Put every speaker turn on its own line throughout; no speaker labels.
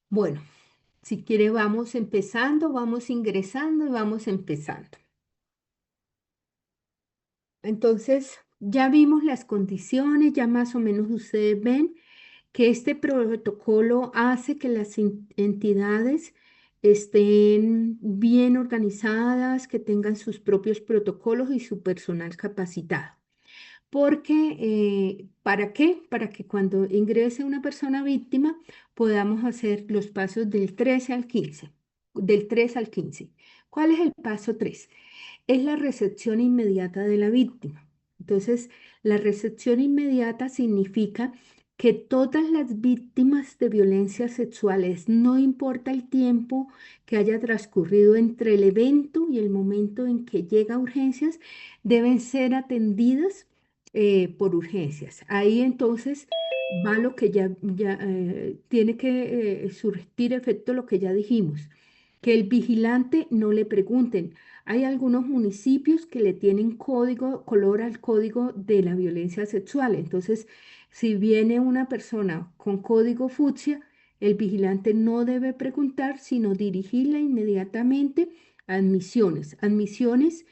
Bueno, si quiere vamos empezando, vamos ingresando y vamos empezando. Entonces, ya vimos las condiciones, ya más o menos ustedes ven que este protocolo hace que las entidades estén bien organizadas, que tengan sus propios protocolos y su personal capacitado. Porque, ¿para qué? Para que cuando ingrese una persona víctima podamos hacer los pasos del 13 al 15, del 3 al 15. ¿Cuál es el paso 3? Es la recepción inmediata de la víctima. Entonces, la recepción inmediata significa que todas las víctimas de violencias sexuales, no importa el tiempo que haya transcurrido entre el evento y el momento en que llega a urgencias, deben ser atendidas por urgencias. Ahí entonces va lo que ya tiene que surtir efecto lo que ya dijimos, que el vigilante no le pregunten. Hay algunos municipios que le tienen código, color al código de la violencia sexual. Entonces, si viene una persona con código fucsia, el vigilante no debe preguntar, sino dirigirla inmediatamente a admisiones. Admisiones,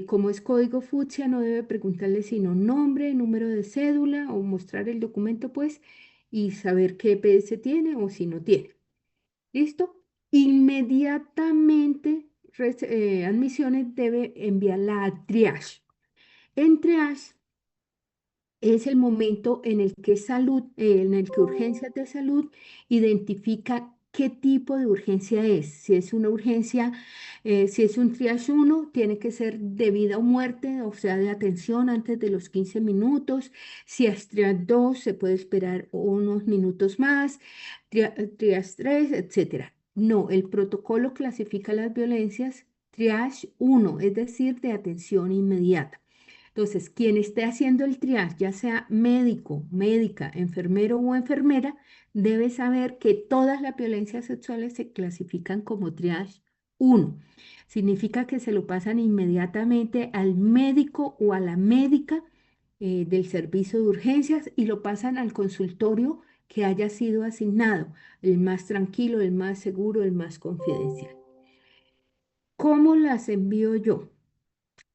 como es código fucsia, no debe preguntarle sino nombre, número de cédula o mostrar el documento, pues, y saber qué EPS tiene o si no tiene. ¿Listo? Inmediatamente admisiones debe enviarla a triage. En triage es el momento en el que en el que urgencias de salud identifica qué tipo de urgencia es. Si es una urgencia, si es un triage uno, tiene que ser de vida o muerte, o sea, de atención antes de los 15 minutos. Si es triage 2, se puede esperar unos minutos más, triage 3, etcétera. No, el protocolo clasifica las violencias triage uno, es decir, de atención inmediata. Entonces, quien esté haciendo el triage, ya sea médico, médica, enfermero o enfermera, debe saber que todas las violencias sexuales se clasifican como triage uno. Significa que se lo pasan inmediatamente al médico o a la médica del servicio de urgencias y lo pasan al consultorio que haya sido asignado, el más tranquilo, el más seguro, el más confidencial. ¿Cómo las envío yo?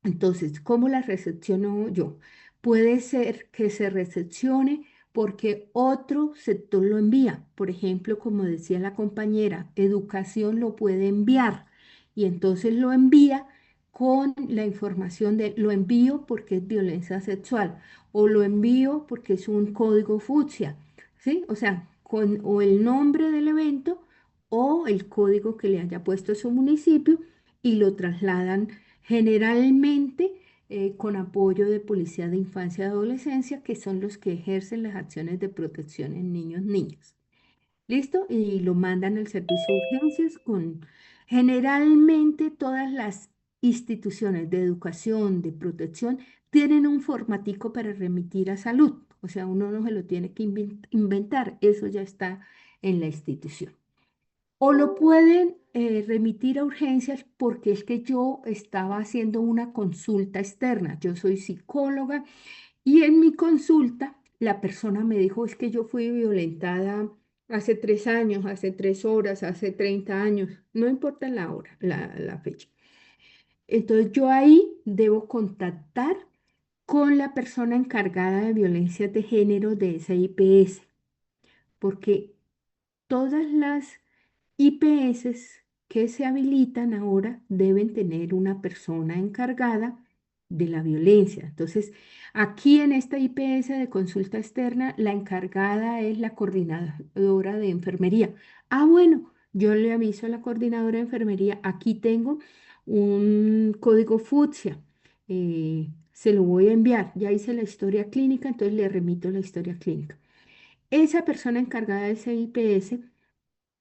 Entonces, ¿cómo la recepciono yo? Puede ser que se recepcione porque otro sector lo envía. Por ejemplo, como decía la compañera, educación lo puede enviar y entonces lo envía con la información de lo envío porque es violencia sexual o lo envío porque es un código fucsia, ¿sí? O sea, con o el nombre del evento o el código que le haya puesto su municipio y lo trasladan generalmente con apoyo de Policía de Infancia y Adolescencia, que son los que ejercen las acciones de protección en niños, niñas. ¿Listo? Y lo mandan al servicio de urgencias con generalmente todas las instituciones de educación, de protección, tienen un formatico para remitir a salud. O sea, uno no se lo tiene que inventar, eso ya está en la institución. O lo pueden remitir a urgencias porque es que yo estaba haciendo una consulta externa. Yo soy psicóloga y en mi consulta la persona me dijo, es que yo fui violentada hace 3 años, hace 3 horas, hace 30 años, no importa la hora, la fecha. Entonces yo ahí debo contactar con la persona encargada de violencias de género de esa IPS, porque todas las IPS que se habilitan ahora deben tener una persona encargada de la violencia. Entonces, aquí en esta IPS de consulta externa, la encargada es la coordinadora de enfermería. Ah, bueno, yo le aviso a la coordinadora de enfermería, aquí tengo un código fucsia, se lo voy a enviar. Ya hice la historia clínica, entonces le remito la historia clínica. Esa persona encargada de ese IPS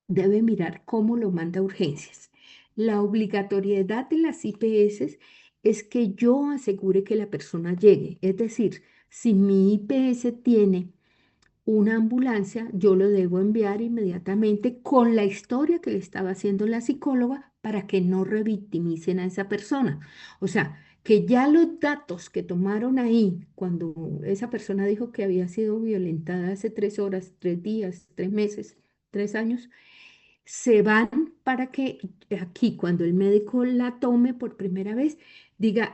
debe mirar cómo lo manda a urgencias. La obligatoriedad de las IPS es que yo asegure que la persona llegue. Es decir, si mi IPS tiene una ambulancia, yo lo debo enviar inmediatamente con la historia que le estaba haciendo la psicóloga para que no revictimicen a esa persona. O sea, que ya los datos que tomaron ahí, cuando esa persona dijo que había sido violentada hace 3 horas, 3 días, 3 meses, 3 años, se van para que aquí, cuando el médico la tome por primera vez, diga,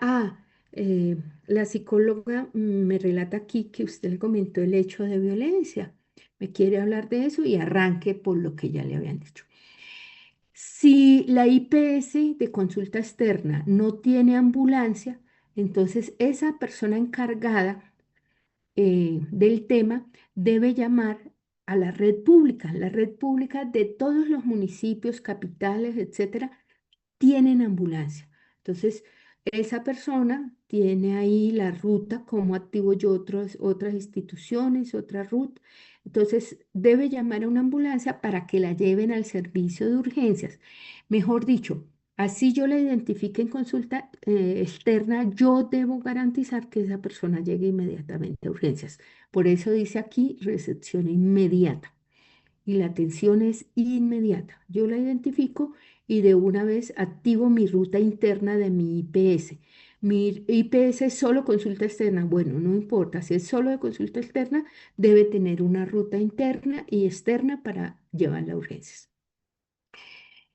la psicóloga me relata aquí que usted le comentó el hecho de violencia, me quiere hablar de eso y arranque por lo que ya le habían dicho. Si la IPS de consulta externa no tiene ambulancia, entonces esa persona encargada del tema debe llamar a la red pública de todos los municipios, capitales, etcétera, tienen ambulancia. Entonces, esa persona tiene ahí la ruta, como activo yo otras instituciones, otra ruta. Entonces, debe llamar a una ambulancia para que la lleven al servicio de urgencias. Mejor dicho, así yo la identifique en consulta externa, yo debo garantizar que esa persona llegue inmediatamente a urgencias. Por eso dice aquí recepción inmediata y la atención es inmediata. Yo la identifico y de una vez activo mi ruta interna de mi IPS. Mi IPS es solo consulta externa. Bueno, no importa, si es solo de consulta externa, debe tener una ruta interna y externa para llevarla a urgencias.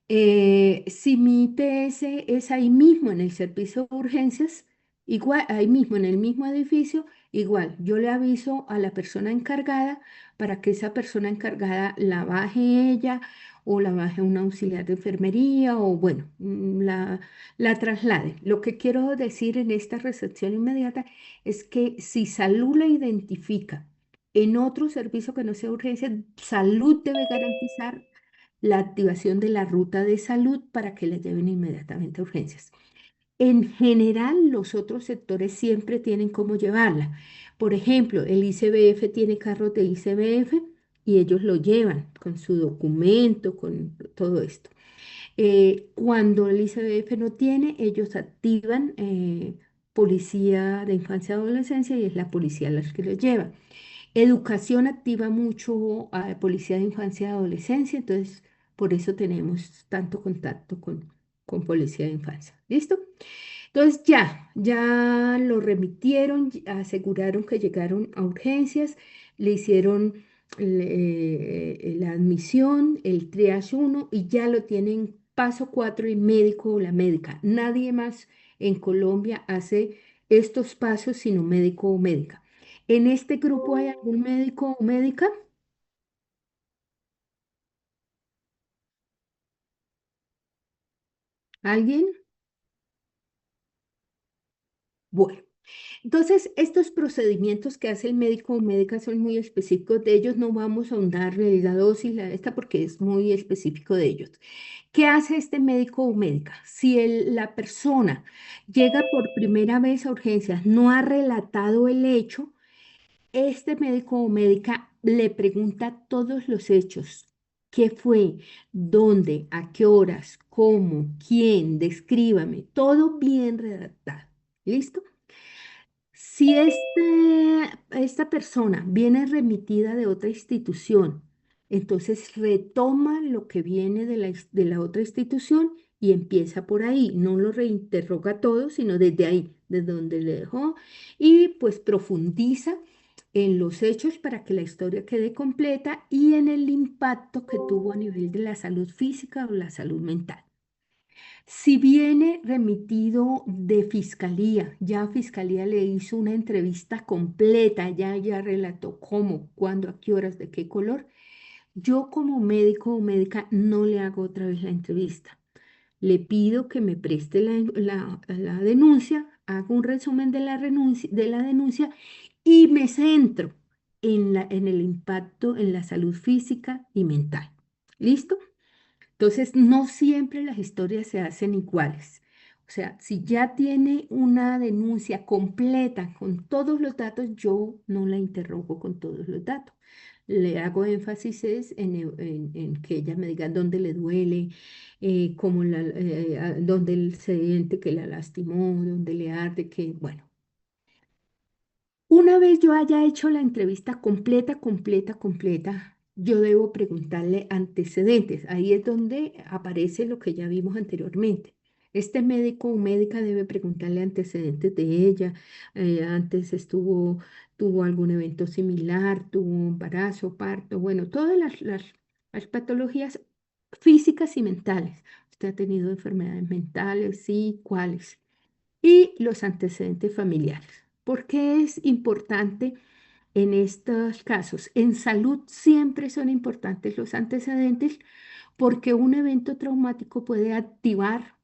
Si mi IPS es ahí mismo en el servicio de urgencias, igual, ahí mismo en el mismo edificio, igual, yo le aviso a la persona encargada para que esa persona encargada la baje ella o la baje un auxiliar de enfermería o bueno, la traslade. Lo que quiero decir en esta recepción inmediata es que si salud la identifica en otro servicio que no sea urgencia, salud debe garantizar la activación de la ruta de salud para que la lleven inmediatamente a urgencias. En general, los otros sectores siempre tienen cómo llevarla. Por ejemplo, el ICBF tiene carros de ICBF y ellos lo llevan con su documento, con todo esto. Cuando el ICBF no tiene, ellos activan policía de infancia y adolescencia y es la policía la que lo lleva. Educación activa mucho a Policía de Infancia y Adolescencia, entonces por eso tenemos tanto contacto con Policía de Infancia. ¿Listo? Entonces ya lo remitieron, aseguraron que llegaron a urgencias, le hicieron la admisión, el triage 1 y ya lo tienen paso 4 el médico o la médica. Nadie más en Colombia hace estos pasos sino médico o médica. ¿En este grupo hay algún médico o médica? ¿Alguien? Bueno. Entonces, estos procedimientos que hace el médico o médica son muy específicos de ellos. No vamos a ahondar en la dosis, la esta, porque es muy específico de ellos. ¿Qué hace este médico o médica? Si la persona llega por primera vez a urgencias, no ha relatado el hecho, este médico o médica le pregunta todos los hechos. ¿Qué fue? ¿Dónde? ¿A qué horas? ¿Cómo? ¿Quién? Descríbame. Todo bien redactado. ¿Listo? Si esta persona viene remitida de otra institución, entonces retoma lo que viene de la otra institución y empieza por ahí. No lo reinterroga todo, sino desde ahí, desde donde le dejó, y pues profundiza en los hechos para que la historia quede completa y en el impacto que tuvo a nivel de la salud física o la salud mental. Si viene remitido de fiscalía, ya fiscalía le hizo una entrevista completa, ya relató cómo, cuándo, a qué horas, de qué color, yo como médico o médica no le hago otra vez la entrevista. Le pido que me preste la denuncia, hago un resumen de la denuncia y me centro en el impacto en la salud física y mental. ¿Listo? Entonces, no siempre las historias se hacen iguales. O sea, si ya tiene una denuncia completa con todos los datos, yo no la interrogo con todos los datos. Le hago énfasis en que ella me diga dónde le duele, dónde él se siente que la lastimó, dónde le arde, que bueno. Una vez yo haya hecho la entrevista completa, yo debo preguntarle antecedentes. Ahí es donde aparece lo que ya vimos anteriormente. Este médico o médica debe preguntarle antecedentes de ella. Antes tuvo algún evento similar, tuvo un embarazo, parto, bueno, todas las. Las patologías físicas y mentales. ¿Usted ha tenido enfermedades mentales? Sí, ¿cuáles? Y los antecedentes familiares. ¿Por qué es importante en estos casos? En salud siempre son importantes los antecedentes porque un evento traumático puede activar.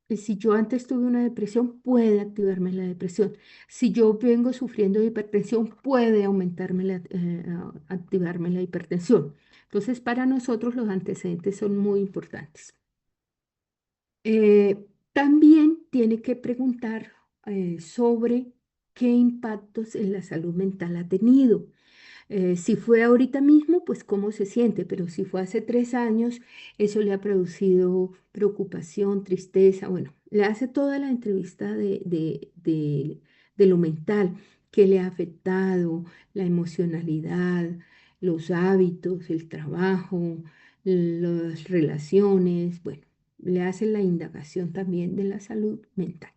Si yo antes tuve una depresión, puede activarme la depresión. Si yo vengo sufriendo de hipertensión, puede activarme la hipertensión. Entonces, para nosotros los antecedentes son muy importantes. También tiene que preguntar sobre qué impactos en la salud mental ha tenido. Si fue ahorita mismo, pues cómo se siente, pero si fue hace 3 años, eso le ha producido preocupación, tristeza. Bueno, le hace toda la entrevista de lo mental, qué le ha afectado, la emocionalidad, los hábitos, el trabajo, las relaciones. Bueno, le hace la indagación también de la salud mental.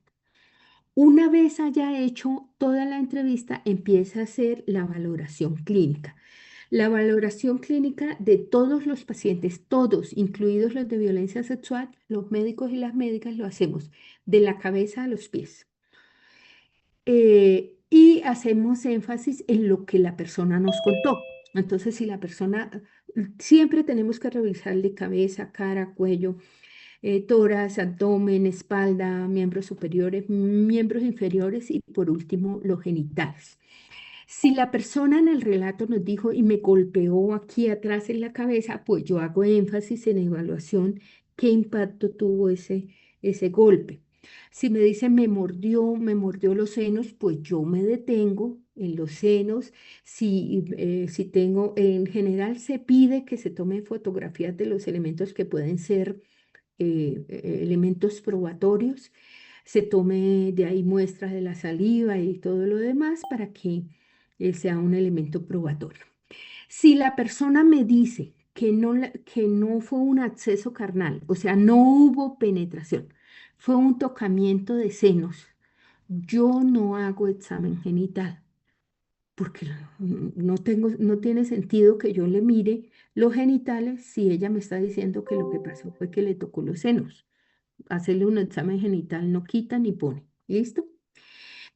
Una vez haya hecho toda la entrevista, empieza a hacer la valoración clínica. La valoración clínica de todos los pacientes, todos, incluidos los de violencia sexual, los médicos y las médicas lo hacemos de la cabeza a los pies. Y hacemos énfasis en lo que la persona nos contó. Entonces, si la persona, siempre tenemos que revisar de cabeza, cara, cuello, tórax, abdomen, espalda, miembros superiores, miembros inferiores y por último los genitales. Si la persona en el relato nos dijo y me golpeó aquí atrás en la cabeza, pues yo hago énfasis en evaluación qué impacto tuvo ese golpe. Si me dice me mordió los senos, pues yo me detengo en los senos. Si tengo, en general se pide que se tomen fotografías de los elementos que pueden ser elementos probatorios, se tome de ahí muestras de la saliva y todo lo demás para que sea un elemento probatorio. Si la persona me dice que no fue un acceso carnal, o sea, no hubo penetración, fue un tocamiento de senos, yo no hago examen genital porque no tiene sentido que yo le mire los genitales si ella me está diciendo que lo que pasó fue que le tocó los senos. Hacerle un examen genital no quita ni pone. ¿Listo?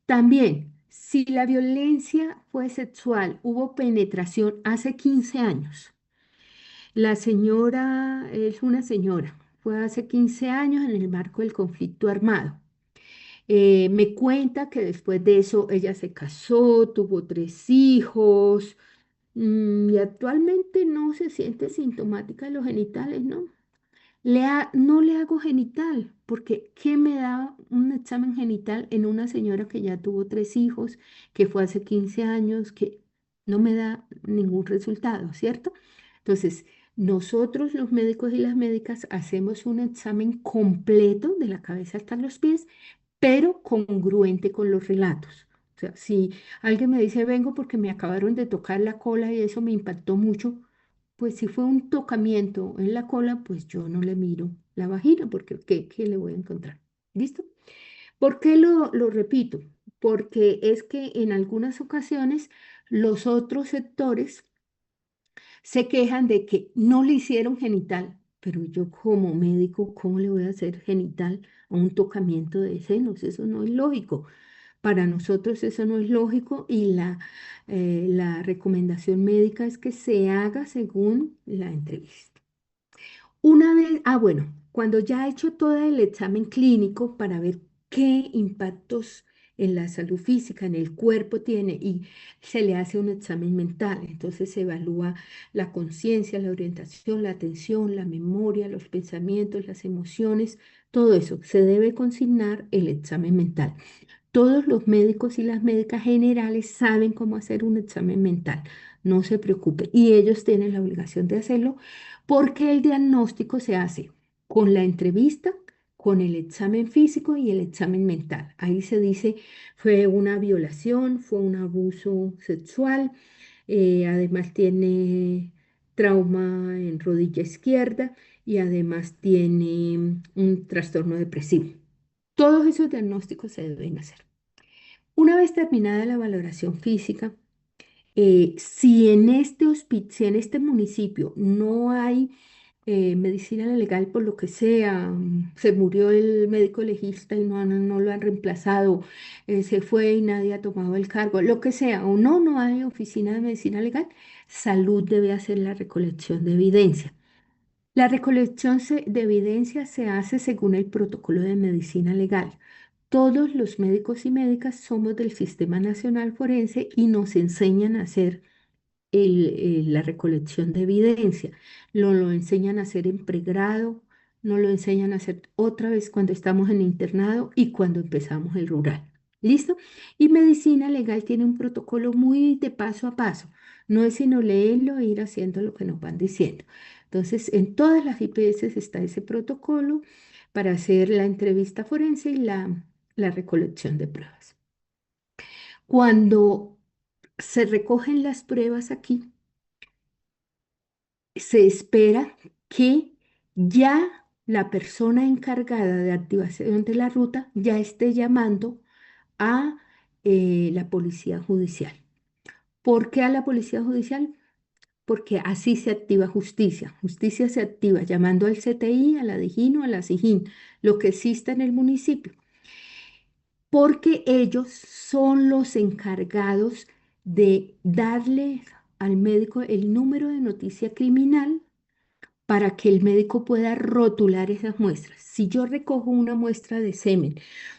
También, si la violencia fue sexual, hubo penetración hace 15 años. La señora es una señora. Fue hace 15 años en el marco del conflicto armado. Me cuenta que después de eso ella se casó, tuvo 3 hijos, y actualmente no se siente sintomática de los genitales, ¿no? No le hago genital, porque ¿qué me da un examen genital en una señora que ya tuvo 3 hijos, que fue hace 15 años, que no me da ningún resultado, ¿cierto? Entonces, nosotros los médicos y las médicas hacemos un examen completo de la cabeza hasta los pies, pero congruente con los relatos. O sea, si alguien me dice, vengo porque me acabaron de tocar la cola y eso me impactó mucho, pues si fue un tocamiento en la cola, pues yo no le miro la vagina, porque ¿qué le voy a encontrar? ¿Listo? ¿Por qué lo repito? Porque es que en algunas ocasiones los otros sectores se quejan de que no le hicieron genital, pero yo como médico, ¿cómo le voy a hacer genital a un tocamiento de senos? Eso no es lógico. Para nosotros eso no es lógico y la recomendación médica es que se haga según la entrevista. Una vez, bueno, cuando ya ha hecho todo el examen clínico para ver qué impactos en la salud física, en el cuerpo tiene y se le hace un examen mental, entonces se evalúa la conciencia, la orientación, la atención, la memoria, los pensamientos, las emociones, todo eso. Se debe consignar el examen mental. Todos los médicos y las médicas generales saben cómo hacer un examen mental. No se preocupe. Y ellos tienen la obligación de hacerlo porque el diagnóstico se hace con la entrevista, con el examen físico y el examen mental. Ahí se dice, fue una violación, fue un abuso sexual, además tiene trauma en rodilla izquierda y además tiene un trastorno depresivo. Todos esos diagnósticos se deben hacer. Una vez terminada la valoración física, Si en este municipio no hay medicina legal por lo que sea, se murió el médico legista y no lo han reemplazado, se fue y nadie ha tomado el cargo, lo que sea, o no hay oficina de medicina legal, salud debe hacer la recolección de evidencia. La de evidencia se hace según el protocolo de medicina legal. Todos los médicos y médicas somos del Sistema Nacional Forense y nos enseñan a hacer la recolección de evidencia. Lo enseñan a hacer en pregrado, nos lo enseñan a hacer otra vez cuando estamos en internado y cuando empezamos el rural. ¿Listo? Y medicina legal tiene un protocolo muy de paso a paso. No es sino leerlo e ir haciendo lo que nos van diciendo. Entonces, en todas las IPS está ese protocolo para hacer la entrevista forense y la recolección de pruebas. Cuando se recogen las pruebas aquí, se espera que ya la persona encargada de activación de la ruta ya esté llamando a la policía judicial. ¿Por qué a la policía judicial? Porque así se activa justicia. Justicia se activa llamando al CTI, a la DIJÍN o a la SIJÍN, lo que exista en el municipio, porque ellos son los encargados de darle al médico el número de noticia criminal para que el médico pueda rotular esas muestras. Si yo recojo una muestra de semen,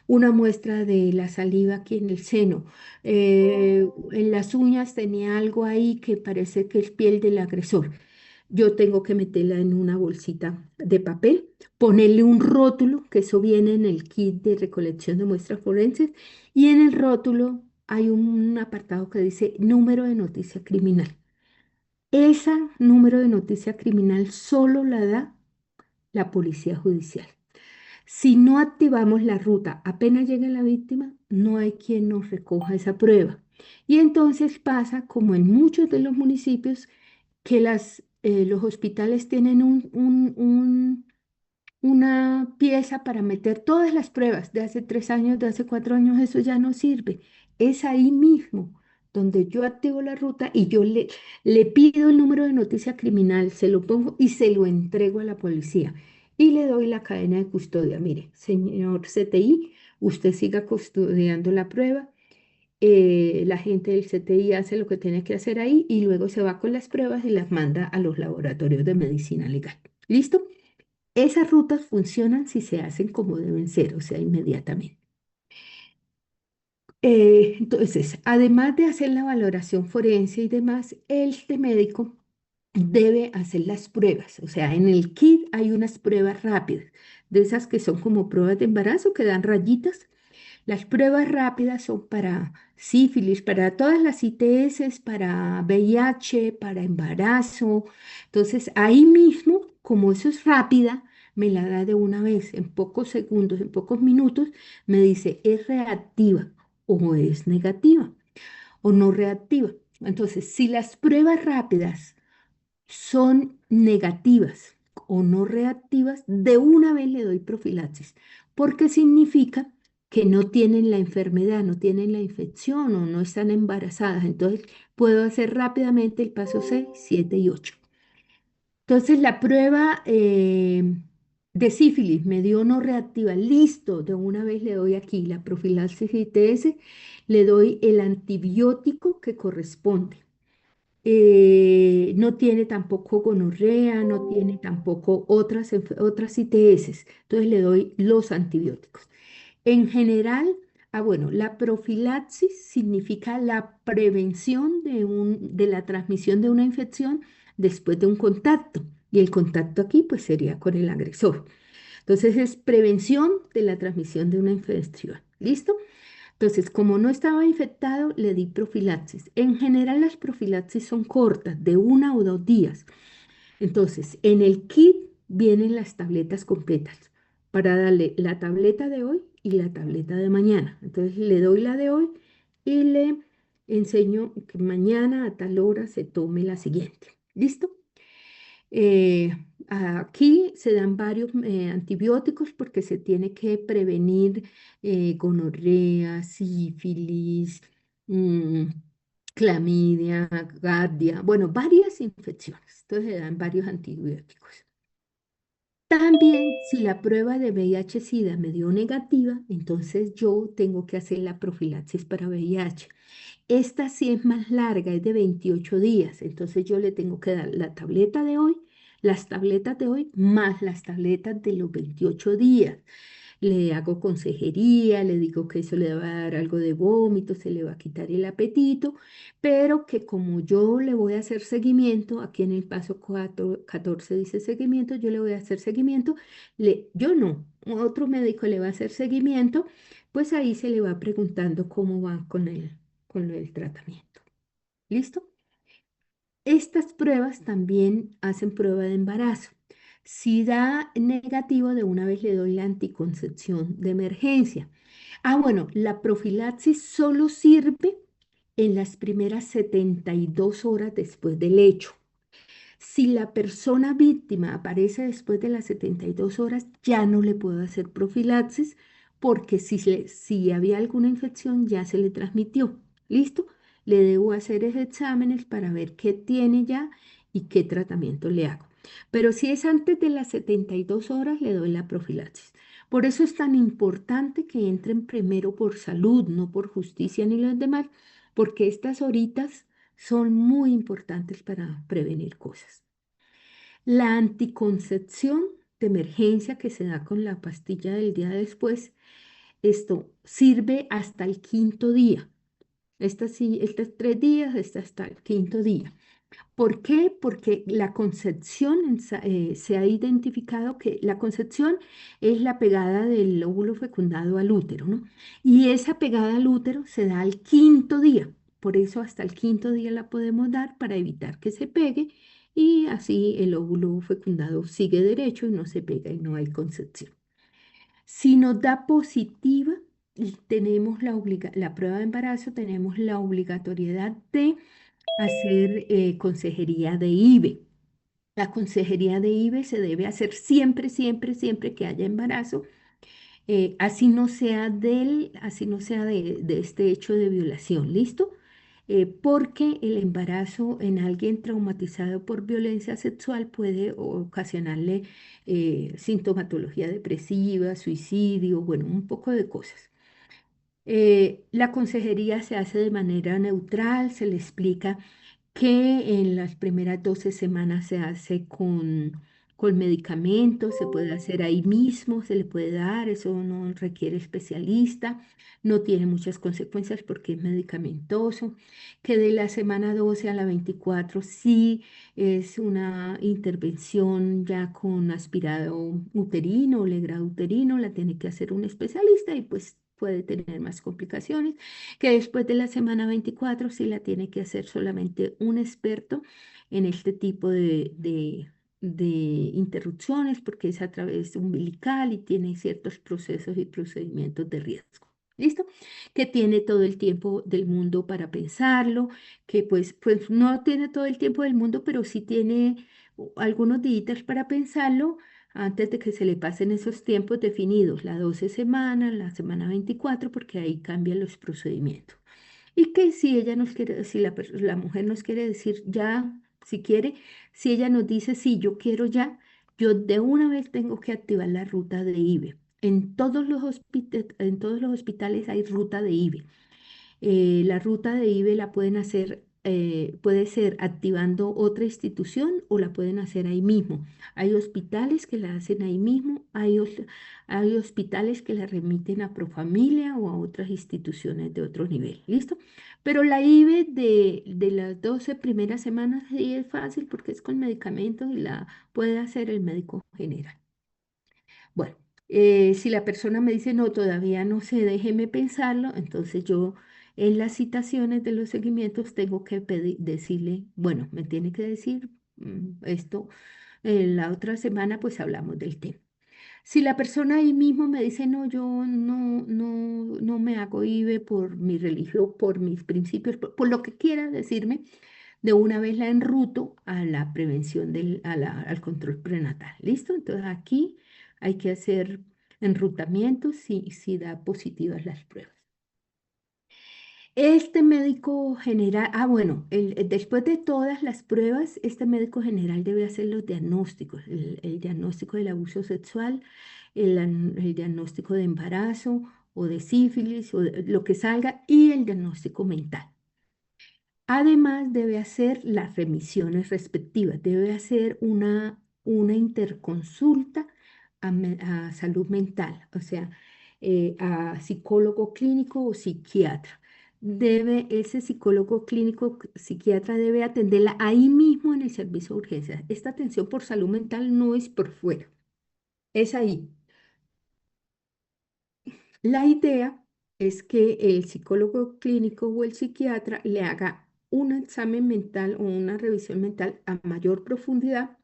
una muestra de la saliva aquí en el seno, en las uñas tenía algo ahí que parece que es piel del agresor, yo tengo que meterla en una bolsita de papel, ponerle un rótulo, que eso viene en el kit de recolección de muestras forenses, y en el rótulo hay un apartado que dice número de noticia criminal. Ese número de noticia criminal solo la da la policía judicial. Si no activamos la ruta apenas llegue la víctima, no hay quien nos recoja esa prueba. Y entonces pasa, como en muchos de los municipios, que los hospitales tienen una pieza para meter todas las pruebas de hace 3 años, de hace 4 años, eso ya no sirve. Es ahí mismo donde yo activo la ruta y yo le pido el número de noticia criminal, se lo pongo y se lo entrego a la policía. Y le doy la cadena de custodia. Mire, señor CTI, usted siga custodiando la prueba. La gente del CTI hace lo que tiene que hacer ahí y luego se va con las pruebas y las manda a los laboratorios de medicina legal. ¿Listo? Esas rutas funcionan si se hacen como deben ser, o sea, inmediatamente. Entonces, además de hacer la valoración forense y demás, este médico debe hacer las pruebas. O sea, en el kit hay unas pruebas rápidas, de esas que son como pruebas de embarazo, que dan rayitas. Las pruebas rápidas son para sífilis, para todas las ITS, para VIH, para embarazo. Entonces, ahí mismo, como eso es rápida, me la da de una vez, en pocos segundos, en pocos minutos, me dice, ¿es reactiva o es negativa o no reactiva? Entonces, si las pruebas rápidas son negativas o no reactivas, de una vez le doy profilaxis, porque significa que no tienen la enfermedad, no tienen la infección o no están embarazadas. Entonces, puedo hacer rápidamente el paso 6, 7 y 8. Entonces, la prueba de sífilis me dio no reactiva. Listo, de una vez le doy aquí la profilaxis ITS, le doy el antibiótico que corresponde. No tiene tampoco gonorrea, no tiene tampoco otras ITS. Entonces le doy los antibióticos. En general, bueno, la profilaxis significa la prevención de la transmisión de una infección después de un contacto. Y el contacto aquí pues sería con el agresor. Entonces es prevención de la transmisión de una infección. ¿Listo? Entonces, como no estaba infectado, le di profilaxis. En general, las profilaxis son cortas, de 1 o 2 días. Entonces, en el kit vienen las tabletas completas para darle la tableta de hoy y la tableta de mañana. Entonces, le doy la de hoy y le enseño que mañana a tal hora se tome la siguiente. ¿Listo? Aquí se dan varios antibióticos porque se tiene que prevenir gonorrea, sífilis, mm, clamidia, gardia, bueno, varias infecciones. Entonces le dan varios antibióticos. También, si la prueba de VIH-Sida me dio negativa, entonces yo tengo que hacer la profilaxis para VIH. Esta sí es más larga, es de 28 días. Entonces yo le tengo que dar la tableta de hoy, las tabletas de hoy, más las tabletas de los 28 días. Le hago consejería, le digo que eso le va a dar algo de vómito, se le va a quitar el apetito, pero que como yo le voy a hacer seguimiento, aquí en el paso 14 dice seguimiento, yo le voy a hacer seguimiento, yo no, otro médico le va a hacer seguimiento, pues ahí se le va preguntando cómo va con el tratamiento. ¿Listo? Estas pruebas también hacen prueba de embarazo. Si da negativo, de una vez le doy la anticoncepción de emergencia. Ah, bueno, la profilaxis solo sirve en las primeras 72 horas después del hecho. Si la persona víctima aparece después de las 72 horas, ya no le puedo hacer profilaxis porque si había alguna infección ya se le transmitió. ¿Listo? Le debo hacer esos exámenes para ver qué tiene ya y qué tratamiento le hago. Pero si es antes de las 72 horas, le doy la profilaxis. Por eso es tan importante que entren primero por salud, no por justicia ni los demás, porque estas horitas son muy importantes para prevenir cosas. La anticoncepción de emergencia que se da con la pastilla del día después, esto sirve hasta el quinto día. Esta sí, estos 3 días, esta hasta el quinto día. ¿Por qué? Porque la concepción se ha identificado que la concepción es la pegada del óvulo fecundado al útero, ¿no? Y esa pegada al útero se da al quinto día. Por eso hasta el quinto día la podemos dar para evitar que se pegue y así el óvulo fecundado sigue derecho y no se pega y no hay concepción. Si nos da positiva, y tenemos la prueba de embarazo, tenemos la obligatoriedad de hacer consejería de IVE. La consejería de IVE se debe hacer siempre, siempre, siempre que haya embarazo, así no sea de este hecho de violación, ¿listo? Porque el embarazo en alguien traumatizado por violencia sexual puede ocasionarle sintomatología depresiva, suicidio, bueno, un poco de cosas. La consejería se hace de manera neutral, se le explica que en las primeras 12 semanas se hace con medicamentos, se puede hacer ahí mismo, se le puede dar, eso no requiere especialista, no tiene muchas consecuencias porque es medicamentoso, que de la semana 12 a la 24 sí es una intervención ya con aspirado uterino o legrado uterino, la tiene que hacer un especialista y pues puede tener más complicaciones, que después de la semana 24 sí la tiene que hacer solamente un experto en este tipo de interrupciones, porque es a través umbilical y tiene ciertos procesos y procedimientos de riesgo. ¿Listo? Que tiene todo el tiempo del mundo para pensarlo, que pues no tiene todo el tiempo del mundo, pero sí tiene algunos días para pensarlo antes de que se le pasen esos tiempos definidos, la 12 semanas, la semana 24, porque ahí cambian los procedimientos. Y que si ella nos quiere, si la mujer nos quiere decir ya, si quiere, si ella nos dice sí, yo quiero ya, yo de una vez tengo que activar la ruta de IVE. En todos los hospitales hay ruta de IVE. La ruta de IVE la pueden hacer, puede ser activando otra institución o la pueden hacer ahí mismo. Hay hospitales que la hacen ahí mismo, hay hospitales que la remiten a Profamilia o a otras instituciones de otro nivel. ¿Listo? Pero la IVE de las 12 primeras semanas sí es fácil porque es con medicamentos y la puede hacer el médico general. Bueno, si la persona me dice, no, todavía no sé, déjeme pensarlo, entonces yo en las citaciones de los seguimientos tengo que decirle, bueno, me tiene que decir esto, la otra semana pues hablamos del tema. Si la persona ahí mismo me dice, no, yo no me hago IVE por mi religión, por mis principios, por lo que quiera decirme, de una vez la enruto a la prevención al control prenatal. ¿Listo? Entonces aquí hay que hacer enrutamientos si da positivas las pruebas. Este médico general, bueno, después de todas las pruebas, este médico general debe hacer los diagnósticos, el diagnóstico del abuso sexual, el diagnóstico de embarazo o de sífilis o lo que salga y el diagnóstico mental. Además, debe hacer las remisiones respectivas, debe hacer una interconsulta a salud mental, o sea, a psicólogo clínico o psiquiatra. Ese psicólogo clínico, psiquiatra debe atenderla ahí mismo en el servicio de urgencias. Esta atención por salud mental no es por fuera, es ahí. La idea es que el psicólogo clínico o el psiquiatra le haga un examen mental o una revisión mental a mayor profundidad,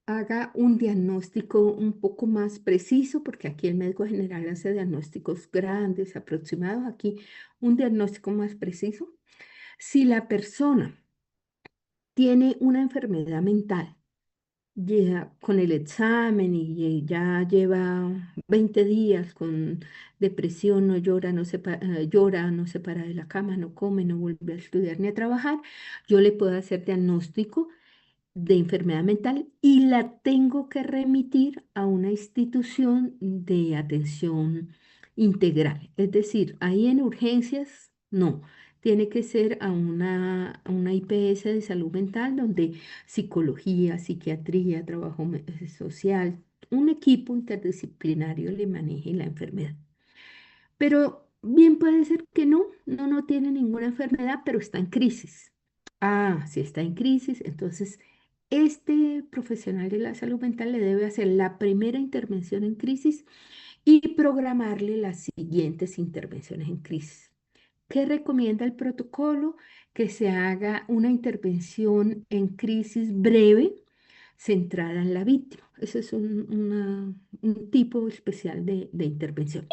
haga un diagnóstico un poco más preciso, porque aquí el médico general hace diagnósticos grandes, aproximados, aquí un diagnóstico más preciso. Si la persona tiene una enfermedad mental, ya con el examen y ya lleva 20 días con depresión, no llora, llora, no se para de la cama, no come, no vuelve a estudiar ni a trabajar, yo le puedo hacer diagnóstico de enfermedad mental y la tengo que remitir a una institución de atención integral. Es decir, ahí en urgencias, no. Tiene que ser a una IPS de salud mental donde psicología, psiquiatría, social, un equipo interdisciplinario le maneje la enfermedad. Pero bien puede ser que no tiene ninguna enfermedad, pero está en crisis. Si está en crisis, entonces este profesional de la salud mental le debe hacer la primera intervención en crisis y programarle las siguientes intervenciones en crisis. ¿Qué recomienda el protocolo? Que se haga una intervención en crisis breve centrada en la víctima. Ese es un tipo especial de intervención.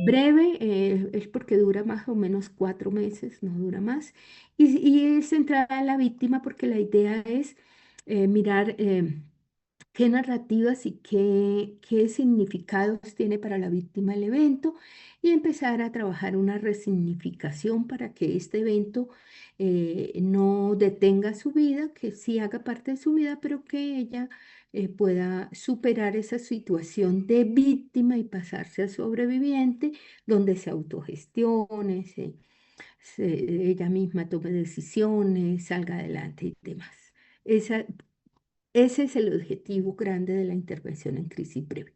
Breve es porque dura más o menos 4 meses, no dura más. Y es centrada en la víctima porque la idea es mirar qué narrativas y qué significados tiene para la víctima el evento y empezar a trabajar una resignificación para que este evento no detenga su vida, que sí haga parte de su vida, pero que ella pueda superar esa situación de víctima y pasarse a sobreviviente, donde se autogestione, ella misma tome decisiones, salga adelante y demás. Esa, ese es el objetivo grande de la intervención en crisis breve.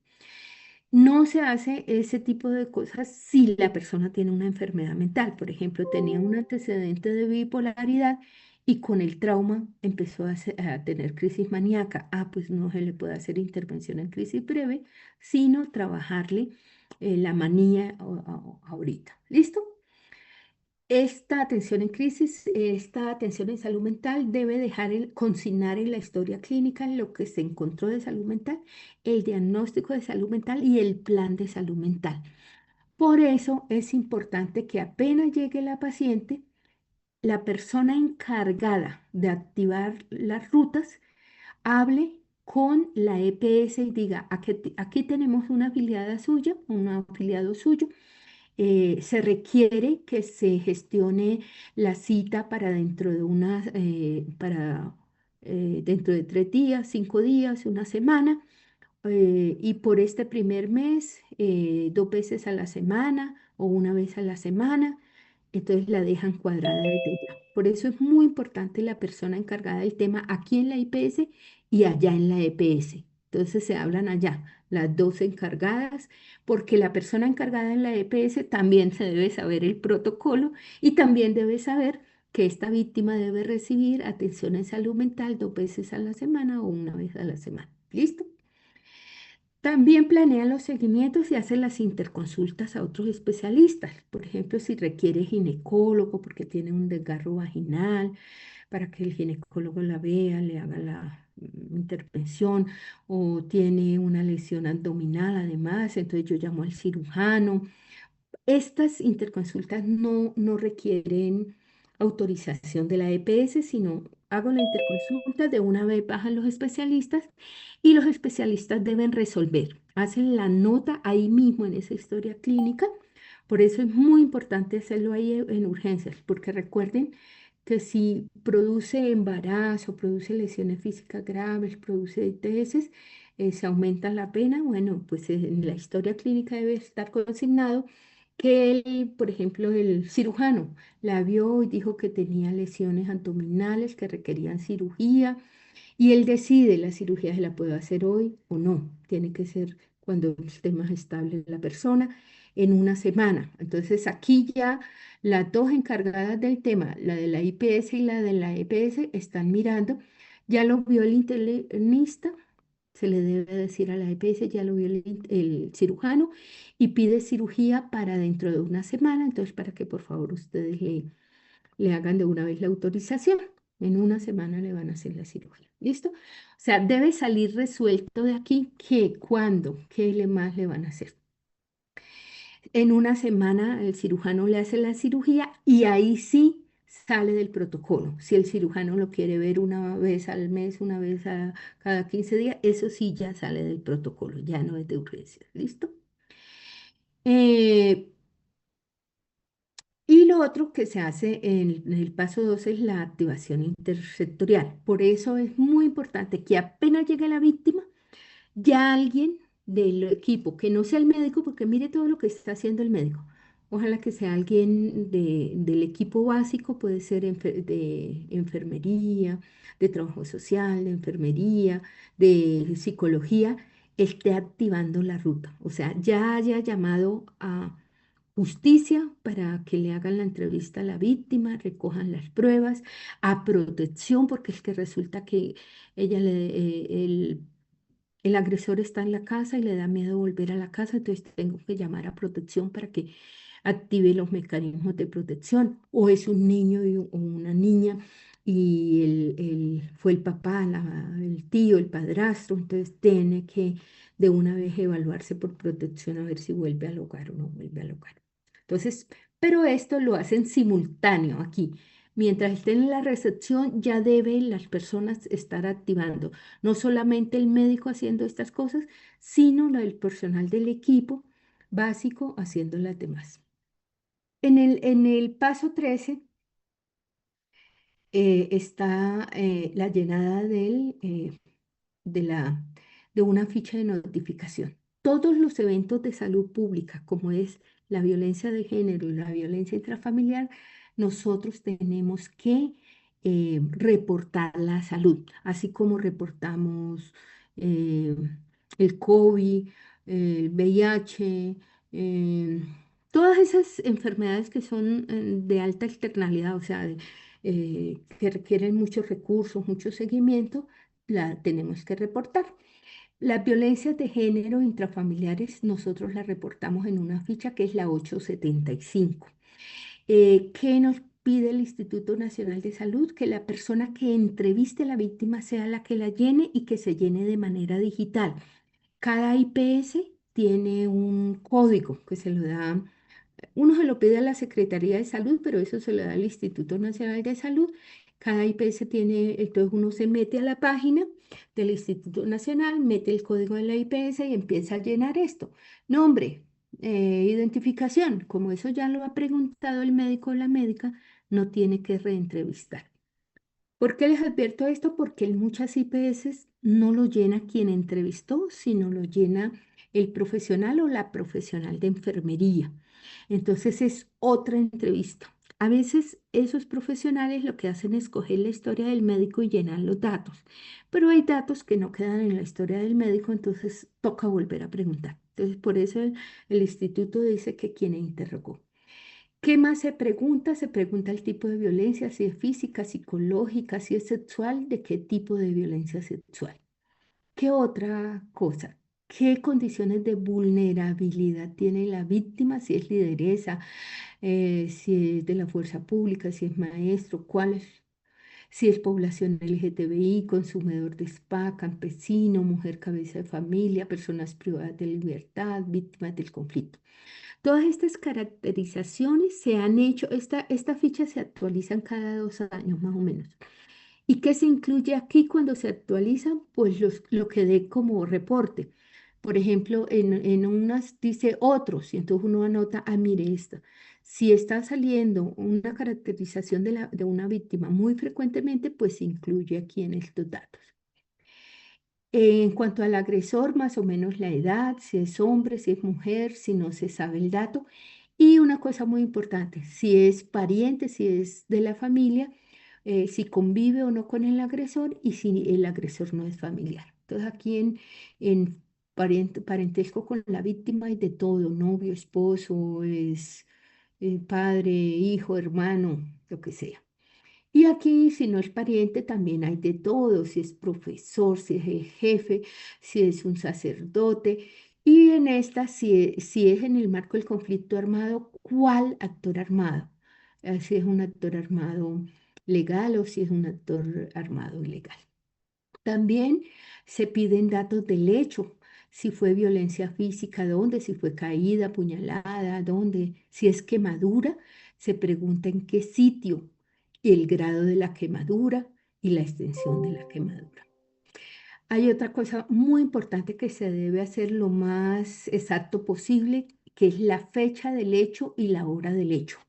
No se hace ese tipo de cosas si la persona tiene una enfermedad mental. Por ejemplo, tenía un antecedente de bipolaridad y con el trauma empezó a tener crisis maníaca. Pues no se le puede hacer intervención en crisis breve, sino trabajarle la manía ahorita. ¿Listo? Esta atención en crisis, esta atención en salud mental debe consignar en la historia clínica lo que se encontró de salud mental, el diagnóstico de salud mental y el plan de salud mental. Por eso es importante que apenas llegue la paciente, la persona encargada de activar las rutas hable con la EPS y diga, aquí tenemos una afiliada suya, un afiliado suyo, se requiere que se gestione la cita para dentro de 3 días, 5 días, una semana, y por este primer mes, 2 veces a la semana o una vez a la semana, entonces la dejan cuadrada desde ya. Por eso es muy importante la persona encargada del tema aquí en la IPS y allá en la EPS. Entonces se hablan allá, las dos encargadas, porque la persona encargada en la EPS también se debe saber el protocolo y también debe saber que esta víctima debe recibir atención en salud mental 2 veces a la semana o una vez a la semana. ¿Listo? También planea los seguimientos y hace las interconsultas a otros especialistas. Por ejemplo, si requiere ginecólogo porque tiene un desgarro vaginal, para que el ginecólogo la vea, le haga la intervención, o tiene una lesión abdominal además, entonces yo llamo al cirujano. Estas interconsultas no requieren autorización de la EPS, sino hago la interconsulta, de una vez bajan los especialistas y los especialistas deben resolver. Hacen la nota ahí mismo en esa historia clínica Por eso es muy importante hacerlo ahí en urgencias, porque recuerden que si produce embarazo, produce lesiones físicas graves, produce ITS, se aumenta la pena. Bueno, pues en la historia clínica debe estar consignado que él, por ejemplo, el cirujano la vio y dijo que tenía lesiones abdominales que requerían cirugía y él decide la cirugía se la puede hacer hoy o no. Tiene que ser cuando esté más estable la persona en una semana. Entonces aquí ya las dos encargadas del tema, la de la IPS y la de la EPS, están mirando. Ya lo vio el internista, se le debe decir a la EPS, ya lo vio el cirujano y pide cirugía para dentro de una semana. Entonces, para que por favor ustedes le hagan de una vez la autorización. En una semana le van a hacer la cirugía. ¿Listo? O sea, debe salir resuelto de aquí que cuándo, más le van a hacer. En una semana el cirujano le hace la cirugía y ahí sí sale del protocolo. Si el cirujano lo quiere ver una vez al mes, una vez a cada 15 días, eso sí ya sale del protocolo, ya no es de urgencia. ¿Listo? Eh, Y lo otro que se hace en el paso 2 es la activación intersectorial. Por eso es muy importante que apenas llegue la víctima, ya alguien del equipo, que no sea el médico, porque mire todo lo que está haciendo el médico. Ojalá que sea alguien del equipo básico, puede ser de enfermería, de trabajo social, de enfermería, de psicología, esté activando la ruta. O sea, ya haya llamado a justicia para que le hagan la entrevista a la víctima, recojan las pruebas, a protección, porque es que resulta que ella el agresor está en la casa y le da miedo volver a la casa, entonces tengo que llamar a protección para que active los mecanismos de protección. O es un niño o una niña y fue el papá, el tío, el padrastro, entonces tiene que de una vez evaluarse por protección a ver si vuelve al hogar o no vuelve al hogar. Entonces, pero esto lo hacen simultáneo aquí. Mientras estén en la recepción, ya deben las personas estar activando no solamente el médico haciendo estas cosas, sino el personal del equipo básico haciendo las demás. En el paso 13 está la llenada de, la, de una ficha de notificación. Todos los eventos de salud pública, como es la violencia de género y la violencia intrafamiliar, nosotros tenemos que reportar la salud, así como reportamos eh, el COVID, el VIH, eh, todas esas enfermedades que son de alta externalidad, o sea, que requieren muchos recursos, mucho seguimiento, la tenemos que reportar. Las violencias de género intrafamiliares nosotros las reportamos en una ficha que es la 875. ¿Qué nos pide el Instituto Nacional de Salud? Que la persona que entreviste a la víctima sea la que la llene y que se llene de manera digital. Cada IPS tiene un código que se lo da, uno se lo pide a la Secretaría de Salud, pero eso se lo da al Instituto Nacional de Salud. Cada IPS tiene, entonces uno se mete a la página del Instituto Nacional, mete el código de la IPS y empieza a llenar esto. Nombre, identificación, como eso ya lo ha preguntado el médico o la médica, no tiene que reentrevistar. ¿Por qué les advierto esto? Porque en muchas IPS no lo llena quien entrevistó, sino lo llena el profesional o la profesional de enfermería. Entonces es otra entrevista. A veces esos profesionales lo que hacen es coger la historia del médico y llenan los datos, pero hay datos que no quedan en la historia del médico, entonces toca volver a preguntar. Entonces por eso el instituto dice que quien interrogó. ¿Qué más se pregunta? Se pregunta el tipo de violencia, si es física, psicológica, si es sexual, de qué tipo de violencia sexual. ¿Qué otra cosa? ¿Qué condiciones de vulnerabilidad tiene la víctima? Si es lideresa, si es de la fuerza pública, si es maestro, cuál es, si es población LGTBI, consumidor de spa, campesino, mujer cabeza de familia, personas privadas de libertad, víctimas del conflicto. Todas estas caracterizaciones se han hecho, esta ficha se actualizan cada 2 años más o menos. ¿Y qué se incluye aquí cuando se actualizan? Pues lo que dé como reporte. Por ejemplo, en unas dice otros, y entonces uno anota, ah, mire esta. Si está saliendo una caracterización de una víctima muy frecuentemente, pues se incluye aquí en estos datos. En cuanto al agresor, más o menos la edad, si es hombre, si es mujer, si no se sabe el dato. Y una cosa muy importante, si es pariente, si es de la familia, si convive o no con el agresor y si el agresor no es familiar. Entonces aquí en parentesco con la víctima hay de todo, novio, esposo, es padre, hijo, hermano, lo que sea. Y aquí, si no es pariente, también hay de todo, si es profesor, si es el jefe, si es un sacerdote. Y en esta, si es en el marco del conflicto armado, ¿cuál actor armado? Si es un actor armado legal o si es un actor armado ilegal. También se piden datos del hecho, si fue violencia física, dónde, si fue caída, puñalada, dónde, si es quemadura, se pregunta en qué sitio, el grado de la quemadura y la extensión de la quemadura. Hay otra cosa muy importante que se debe hacer lo más exacto posible, que es la fecha del hecho y la hora del hecho.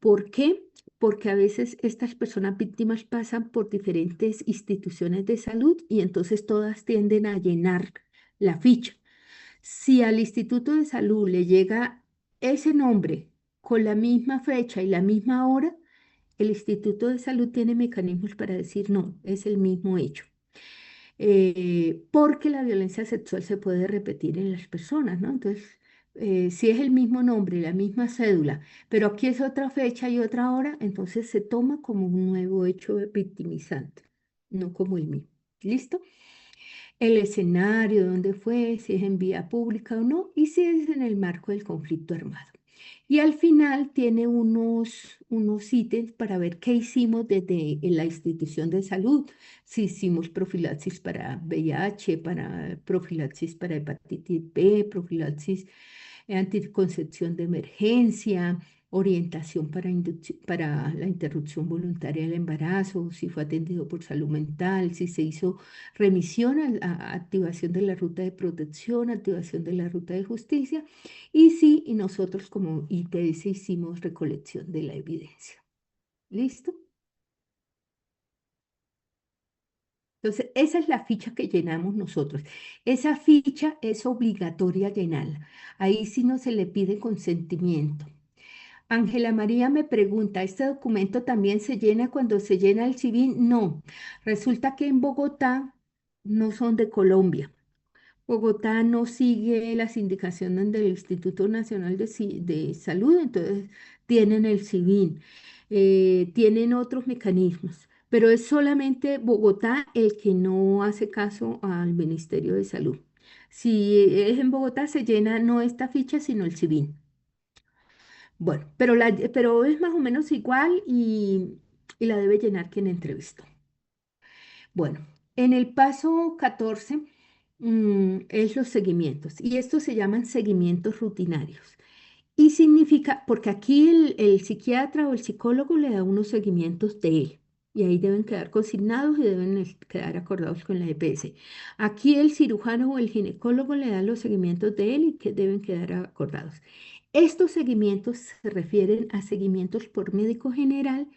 ¿Por qué? Porque a veces estas personas víctimas pasan por diferentes instituciones de salud y entonces todas tienden a llenar la ficha. Si al Instituto de Salud le llega ese nombre con la misma fecha y la misma hora, el Instituto de Salud tiene mecanismos para decir no, es el mismo hecho. Porque la violencia sexual se puede repetir en las personas, ¿no? Entonces, si es el mismo nombre, la misma cédula, pero aquí es otra fecha y otra hora, entonces se toma como un nuevo hecho victimizante, no como el mismo. ¿Listo? El escenario, dónde fue, si es en vía pública o no, y si es en el marco del conflicto armado. Y al final tiene unos ítems para ver qué hicimos desde en la institución de salud. Si hicimos profilaxis para VIH, para profilaxis para hepatitis B, profilaxis anticoncepción de emergencia, orientación para la interrupción voluntaria del embarazo, si fue atendido por salud mental, si se hizo remisión a activación de la ruta de protección, activación de la ruta de justicia, y si nosotros como ITS hicimos recolección de la evidencia. ¿Listo? Entonces, esa es la ficha que llenamos nosotros. Esa ficha es obligatoria llenarla. Ahí sí no se le pide consentimiento. Ángela María me pregunta, ¿este documento también se llena cuando se llena el civil? No. Resulta que en Bogotá no son de Colombia. Bogotá no sigue las indicaciones del Instituto Nacional de Salud, entonces tienen el CIVIN, tienen otros mecanismos, pero es solamente Bogotá el que no hace caso al Ministerio de Salud. Si es en Bogotá, se llena no esta ficha, sino el CIVIN. Bueno, pero es más o menos igual y la debe llenar quien entrevistó. Bueno, en el paso 14 es los seguimientos y estos se llaman seguimientos rutinarios. Y significa, porque aquí el psiquiatra o el psicólogo le da unos seguimientos de él y ahí deben quedar consignados y deben quedar acordados con la EPS. Aquí el cirujano o el ginecólogo le da los seguimientos de él y que deben quedar acordados. Estos seguimientos se refieren a seguimientos por médico general,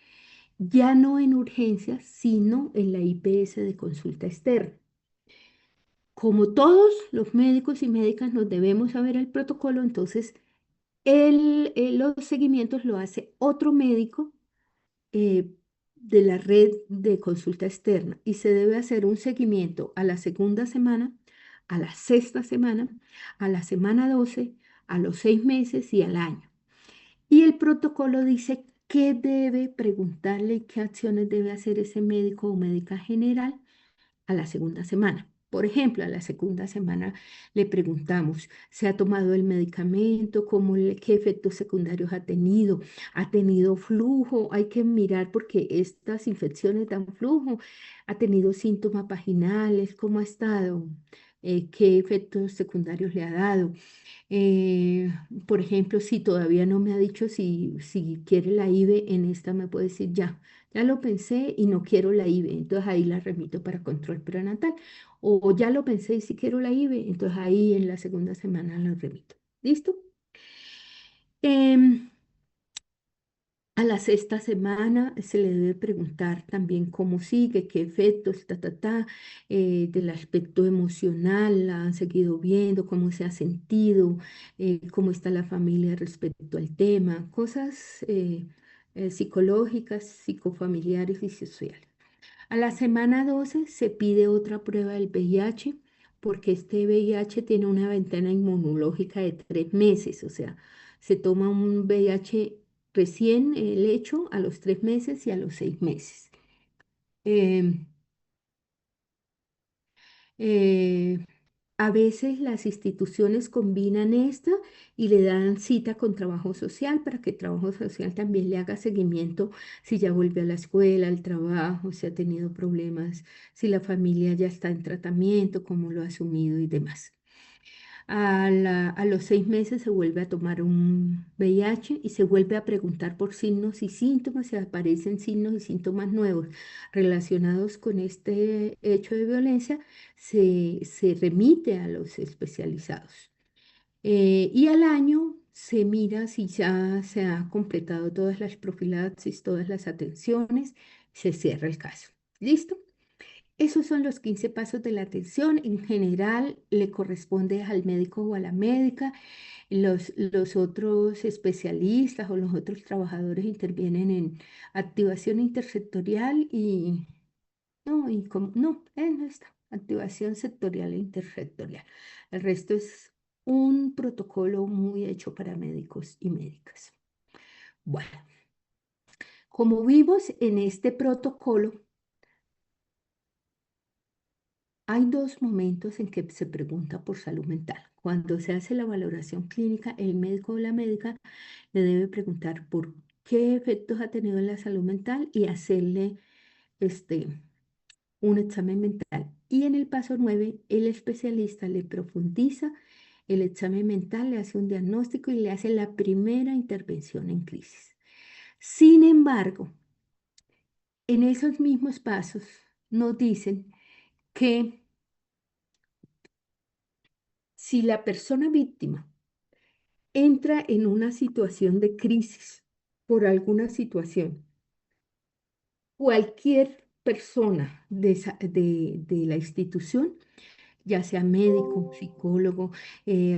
ya no en urgencias, sino en la IPS de consulta externa. Como todos los médicos y médicas nos debemos saber el protocolo, entonces los seguimientos lo hace otro médico eh, de la red de consulta externa y se debe hacer un seguimiento a la segunda semana, a la sexta semana, a la semana 12, a los 6 meses y al año. Y el protocolo dice qué debe preguntarle y qué acciones debe hacer ese médico o médica general a la segunda semana. Por ejemplo, a la segunda semana le preguntamos, ¿se ha tomado el medicamento? ¿Qué efectos secundarios ha tenido flujo? Hay que mirar porque estas infecciones dan flujo. ¿Ha tenido síntomas vaginales? ¿Cómo ha estado? ¿Qué efectos secundarios le ha dado? Eh, por ejemplo, si todavía no me ha dicho si quiere la IVE, en esta me puede decir ya, ya lo pensé y no quiero la IVE, entonces ahí la remito para control prenatal. O ya lo pensé y sí quiero la IVE, entonces ahí en la segunda semana la remito. ¿Listo? Em, a la sexta semana se le debe preguntar también cómo sigue, qué efectos, del aspecto emocional, la han seguido viendo, cómo se ha sentido, cómo está la familia respecto al tema, cosas psicológicas, psicofamiliares y sociales. A la semana 12 se pide otra prueba del VIH porque este VIH tiene una ventana inmunológica de 3 meses, o sea, se toma un VIH recién el hecho a los 3 meses y a los 6 meses. Em, eh, a veces las instituciones combinan esta y le dan cita con trabajo social para que trabajo social también le haga seguimiento si ya vuelve a la escuela, al trabajo, si ha tenido problemas, si la familia ya está en tratamiento, cómo lo ha asumido y demás. A los 6 meses se vuelve a tomar un VIH y se vuelve a preguntar por signos y síntomas, si aparecen signos y síntomas nuevos relacionados con este hecho de violencia, se remite a los especializados. Y al año se mira si ya se ha completado todas las profilaxis, todas las atenciones, se cierra el caso. ¿Listo? Esos son los 15 pasos de la atención. En general, le corresponde al médico o a la médica. Los otros especialistas o los otros trabajadores intervienen en activación intersectorial y no está. Activación sectorial e intersectorial. El resto es un protocolo muy hecho para médicos y médicas. Bueno, como vimos en este protocolo, hay dos momentos en que se pregunta por salud mental. Cuando se hace la valoración clínica, el médico o la médica le debe preguntar por qué efectos ha tenido en la salud mental y hacerle este, un examen mental. Y en el paso 9 el especialista le profundiza el examen mental, le hace un diagnóstico y le hace la primera intervención en crisis. Sin embargo, en esos mismos pasos nos dicen que si la persona víctima entra en una situación de crisis por alguna situación, cualquier persona de la institución, ya sea médico, psicólogo,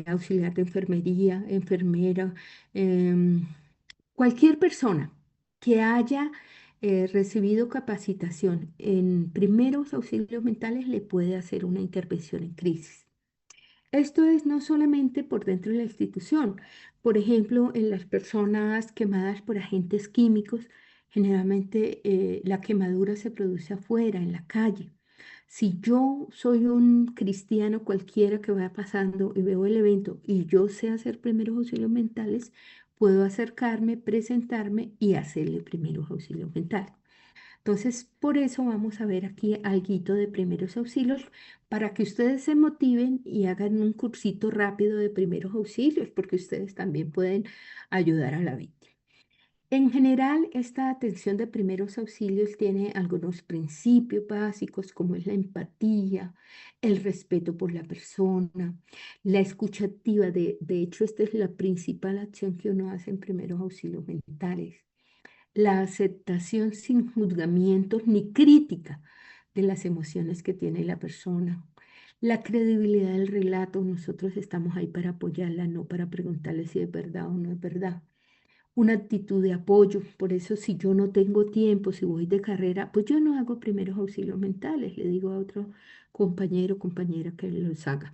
auxiliar de enfermería, enfermera, em, cualquier persona que haya recibido capacitación en primeros auxilios mentales le puede hacer una intervención en crisis. Esto es no solamente por dentro de la institución, por ejemplo, en las personas quemadas por agentes químicos, generalmente la quemadura se produce afuera, en la calle. Si yo soy un cristiano cualquiera que vaya pasando y veo el evento y yo sé hacer primeros auxilios mentales, puedo acercarme, presentarme y hacerle primeros auxilios mentales. Entonces, por eso vamos a ver aquí alguito de primeros auxilios para que ustedes se motiven y hagan un cursito rápido de primeros auxilios, porque ustedes también pueden ayudar a la víctima. En general, esta atención de primeros auxilios tiene algunos principios básicos como es la empatía, el respeto por la persona, la escucha activa. De hecho, esta es la principal acción que uno hace en primeros auxilios mentales, la aceptación sin juzgamientos ni crítica de las emociones que tiene la persona, la credibilidad del relato. Nosotros estamos ahí para apoyarla, no para preguntarle si es verdad o no es verdad. Una actitud de apoyo, por eso si yo no tengo tiempo, si voy de carrera, pues yo no hago primeros auxilios mentales, le digo a otro compañero o compañera que los haga.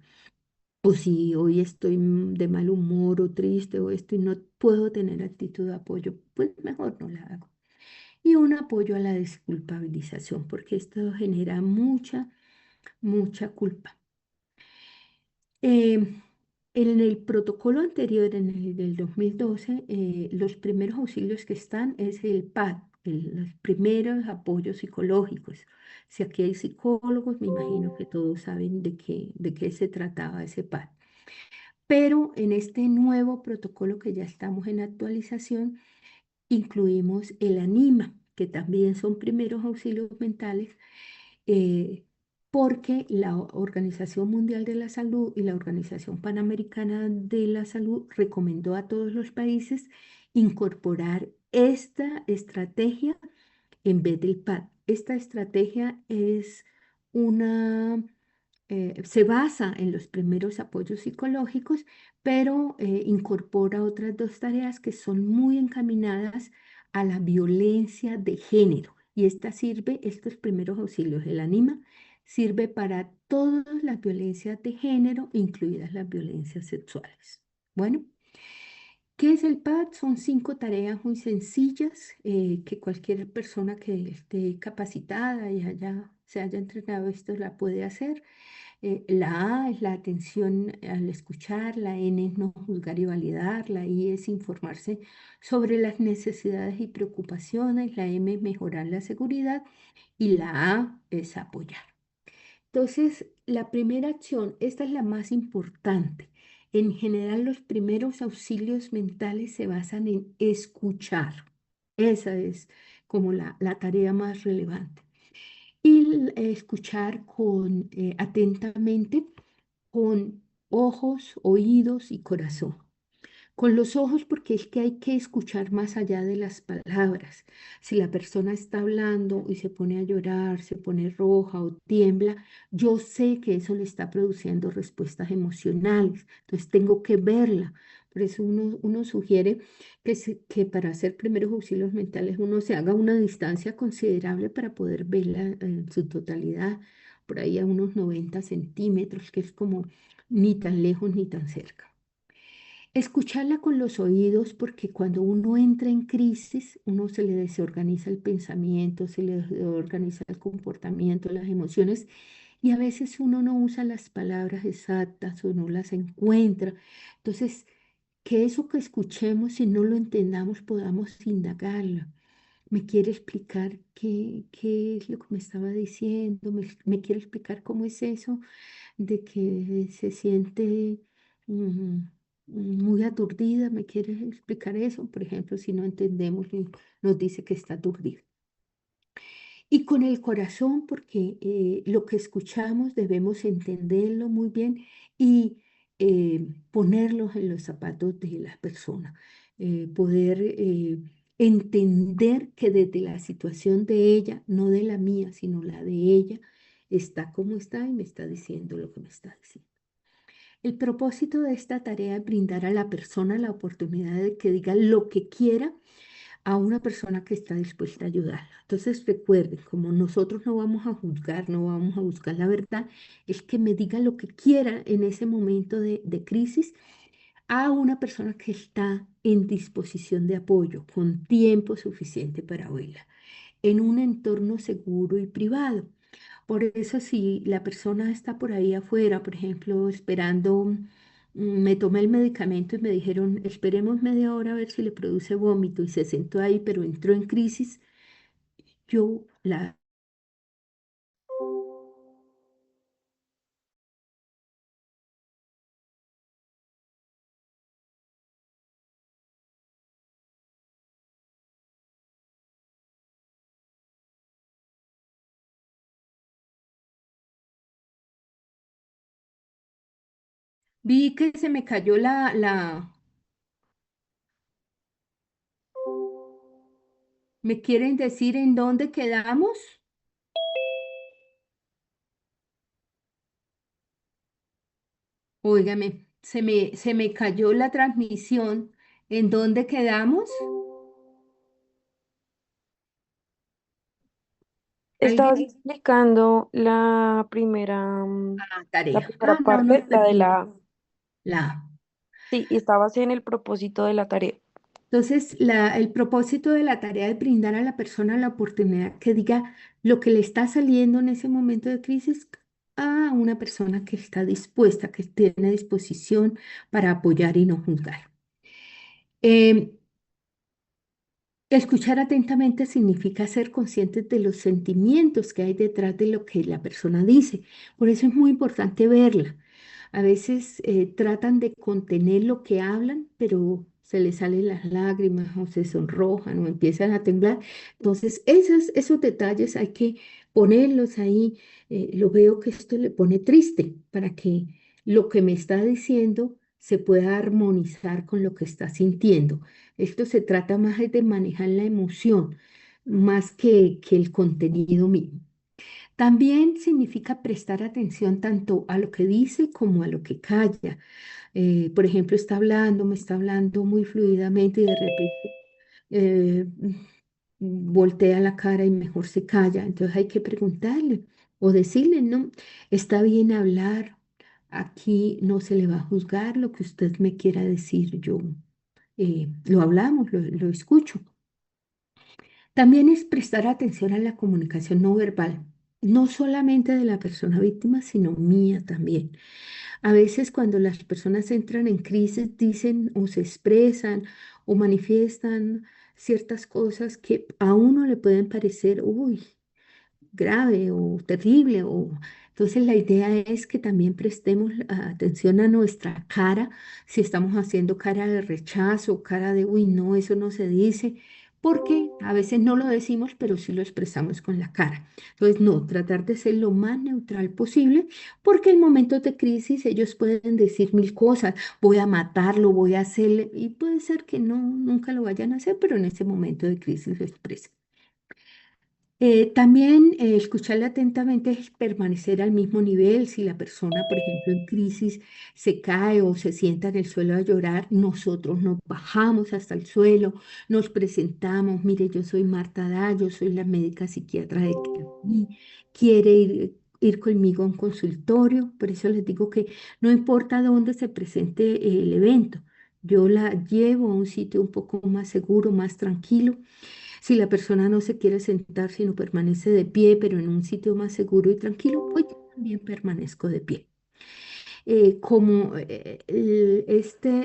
O si hoy estoy de mal humor o triste o esto y no puedo tener actitud de apoyo, pues mejor no la hago. Y un apoyo a la desculpabilización, porque esto genera mucha culpa. Eh, en el protocolo anterior, en el del 2012, los primeros auxilios que están es el PAD, los primeros apoyos psicológicos. Si aquí hay psicólogos, me imagino que todos saben de qué se trataba ese PAD. Pero en este nuevo protocolo que ya estamos en actualización, incluimos el ANIMA. que también son primeros auxilios mentales, eh, porque la Organización Mundial de la Salud y la Organización Panamericana de la Salud recomendó a todos los países incorporar esta estrategia en vez del PAD. Esta estrategia es una, se basa en los primeros apoyos psicológicos, pero incorpora otras dos tareas que son muy encaminadas a la violencia de género. Y esta sirve, estos primeros auxilios, el ANIMA, sirve para todas las violencias de género, incluidas las violencias sexuales. Bueno. ¿Qué es el PAD? Son 5 tareas muy sencillas que cualquier persona que esté capacitada y se haya entrenado esto la puede hacer. La A es la atención al escuchar, la N es no juzgar y validar, la I es informarse sobre las necesidades y preocupaciones, la M es mejorar la seguridad y la A es apoyar. Entonces, la primera acción, esta es la más importante. En general, los primeros auxilios mentales se basan en escuchar. Esa es como la tarea más relevante. Y escuchar atentamente con ojos, oídos y corazón. Con los ojos, porque es que hay que escuchar más allá de las palabras. Si la persona está hablando y se pone a llorar, se pone roja o tiembla, yo sé que eso le está produciendo respuestas emocionales. Entonces tengo que verla. Por eso uno sugiere que para hacer primeros auxilios mentales uno se haga una distancia considerable para poder verla en su totalidad, por ahí a unos 90 centímetros, que es como ni tan lejos ni tan cerca. Escucharla con los oídos porque cuando uno entra en crisis, uno se le desorganiza el pensamiento, se le desorganiza el comportamiento, las emociones y a veces uno no usa las palabras exactas o no las encuentra. Entonces, que eso que escuchemos, si no lo entendamos, podamos indagarlo. ¿Me quiere explicar qué es lo que me estaba diciendo? ¿Me quiere explicar cómo es eso de que se siente mm, muy aturdida? ¿Me quiere explicar eso? Por ejemplo, si no entendemos y nos dice que está aturdida. Y con el corazón, porque lo que escuchamos debemos entenderlo muy bien y ponerlos en los zapatos de la persona, poder entender que desde la situación de ella, no de la mía, sino la de ella, está como está y me está diciendo lo que me está diciendo. El propósito de esta tarea es brindar a la persona la oportunidad de que diga lo que quiera a una persona que está dispuesta a ayudarla. Entonces recuerden, como nosotros no vamos a juzgar, no vamos a buscar la verdad, es que me diga lo que quiera en ese momento de crisis a una persona que está en disposición de apoyo, con tiempo suficiente para oírla, en un entorno seguro y privado. Por eso si la persona está por ahí afuera, por ejemplo, esperando, me tomé el medicamento y me dijeron, esperemos media hora a ver si le produce vómito y se sentó ahí, pero entró en crisis, yo la vi que se me cayó ¿me quieren decir en dónde quedamos? Óigame, se me cayó la transmisión. ¿En dónde quedamos?
Estabas
¿Alguien?
explicando la
Tarea.
primera
No nos
parte, la de
perdimos.
la...
La
Sí, y estabas en el propósito de la tarea.
Entonces, el propósito de la tarea es brindar a la persona la oportunidad que diga lo que le está saliendo en ese momento de crisis a una persona que está dispuesta, que tiene disposición para apoyar y no juzgar. Em, Escuchar atentamente significa ser conscientes de los sentimientos que hay detrás de lo que la persona dice. Por eso es muy importante verla. A veces tratan de contener lo que hablan, pero se le salen las lágrimas o se sonrojan o empiezan a temblar. Entonces, esos detalles hay que ponerlos ahí. Lo veo que esto le pone triste para que lo que me está diciendo se pueda armonizar con lo que está sintiendo. Esto se trata más de manejar la emoción, más que el contenido mismo. También significa prestar atención tanto a lo que dice como a lo que calla. Por ejemplo, me está hablando muy fluidamente y de repente eh, voltea la cara y mejor se calla. Entonces hay que preguntarle o decirle, no, está bien hablar, aquí no se le va a juzgar lo que usted me quiera decir, yo lo hablamos, lo escucho. También es prestar atención a la comunicación no verbal, no solamente de la persona víctima, sino mía también. A veces cuando las personas entran en crisis dicen o se expresan o manifiestan ciertas cosas que a uno le pueden parecer, uy, grave o terrible. Entonces la idea es que también prestemos atención a nuestra cara, si estamos haciendo cara de rechazo, cara de, uy, no, eso no se dice, porque a veces no lo decimos, pero sí lo expresamos con la cara. Entonces, no, tratar de ser lo más neutral posible, porque en momentos de crisis ellos pueden decir mil cosas, voy a matarlo, voy a hacerle, y puede ser que no, nunca lo vayan a hacer, pero en ese momento de crisis lo expresan. También escucharle atentamente es permanecer al mismo nivel. Si la persona, por ejemplo, en crisis se cae o se sienta en el suelo a llorar, nosotros nos bajamos hasta el suelo, nos presentamos. Mire, yo soy Marta Da, yo soy la médica psiquiatra de aquí. ¿Quiere ir conmigo a un consultorio? Por eso les digo que no importa dónde se presente el evento, yo la llevo a un sitio un poco más seguro, más tranquilo. Si la persona no se quiere sentar, sino permanece de pie, pero en un sitio más seguro y tranquilo, pues yo también permanezco de pie.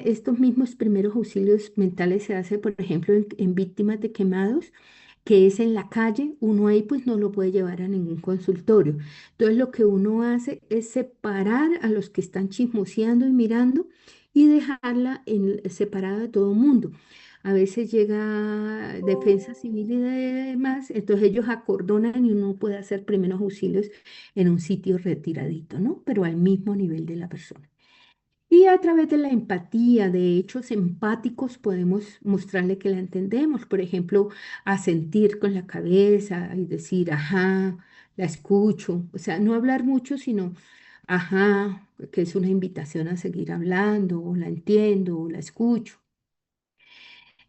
Estos mismos primeros auxilios mentales se hacen, por ejemplo, en víctimas de quemados, que es en la calle, uno ahí pues no lo puede llevar a ningún consultorio. Entonces lo que uno hace es separar a los que están chismoseando y mirando y dejarla separada de todo el mundo. A veces llega defensa civil y demás, entonces ellos acordonan y uno puede hacer primeros auxilios en un sitio retiradito, ¿no? Pero al mismo nivel de la persona. Y a través de la empatía, de hechos empáticos, podemos mostrarle que la entendemos. Por ejemplo, asentir con la cabeza y decir, ajá, la escucho. O sea, no hablar mucho, sino, ajá, que es una invitación a seguir hablando, o la entiendo, o la escucho.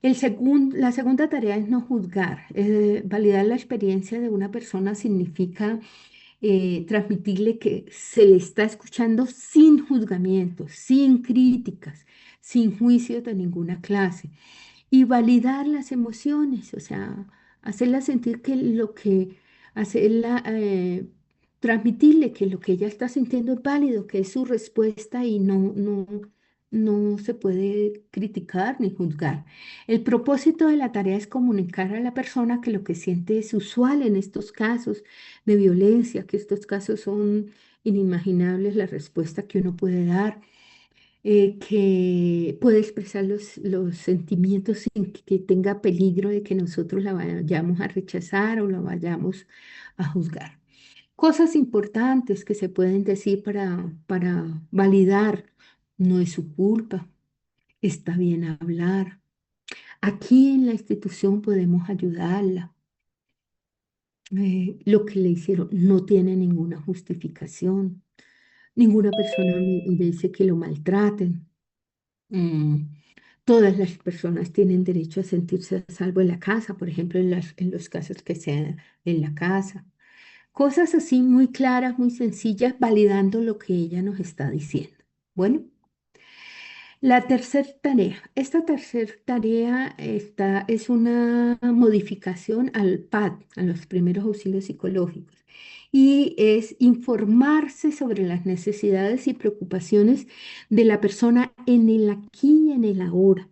La segunda tarea es no juzgar. Validar la experiencia de una persona significa transmitirle que se le está escuchando sin juzgamientos, sin críticas, sin juicios de ninguna clase. Y validar las emociones, o sea, hacerla sentir que hacerla, transmitirle que lo que ella está sintiendo es válido, que es su respuesta y no se puede criticar ni juzgar. El propósito de la tarea es comunicar a la persona que lo que siente es usual en estos casos de violencia, que estos casos son inimaginables, la respuesta que uno puede dar, que puede expresar los sentimientos sin que tenga peligro de que nosotros la vayamos a rechazar o la vayamos a juzgar. Cosas importantes que se pueden decir para validar: no es su culpa, está bien hablar. Aquí en la institución podemos ayudarla. Lo que le hicieron no tiene ninguna justificación. Ninguna persona me dice que lo maltraten. Mm, Todas las personas tienen derecho a sentirse a salvo en la casa, por ejemplo, en los casos que sean en la casa. Cosas así muy claras, muy sencillas, validando lo que ella nos está diciendo. Bueno. La tercera tarea. Esta tercera tarea es una modificación al PAD, a los primeros auxilios psicológicos, y es informarse sobre las necesidades y preocupaciones de la persona en el aquí y en el ahora.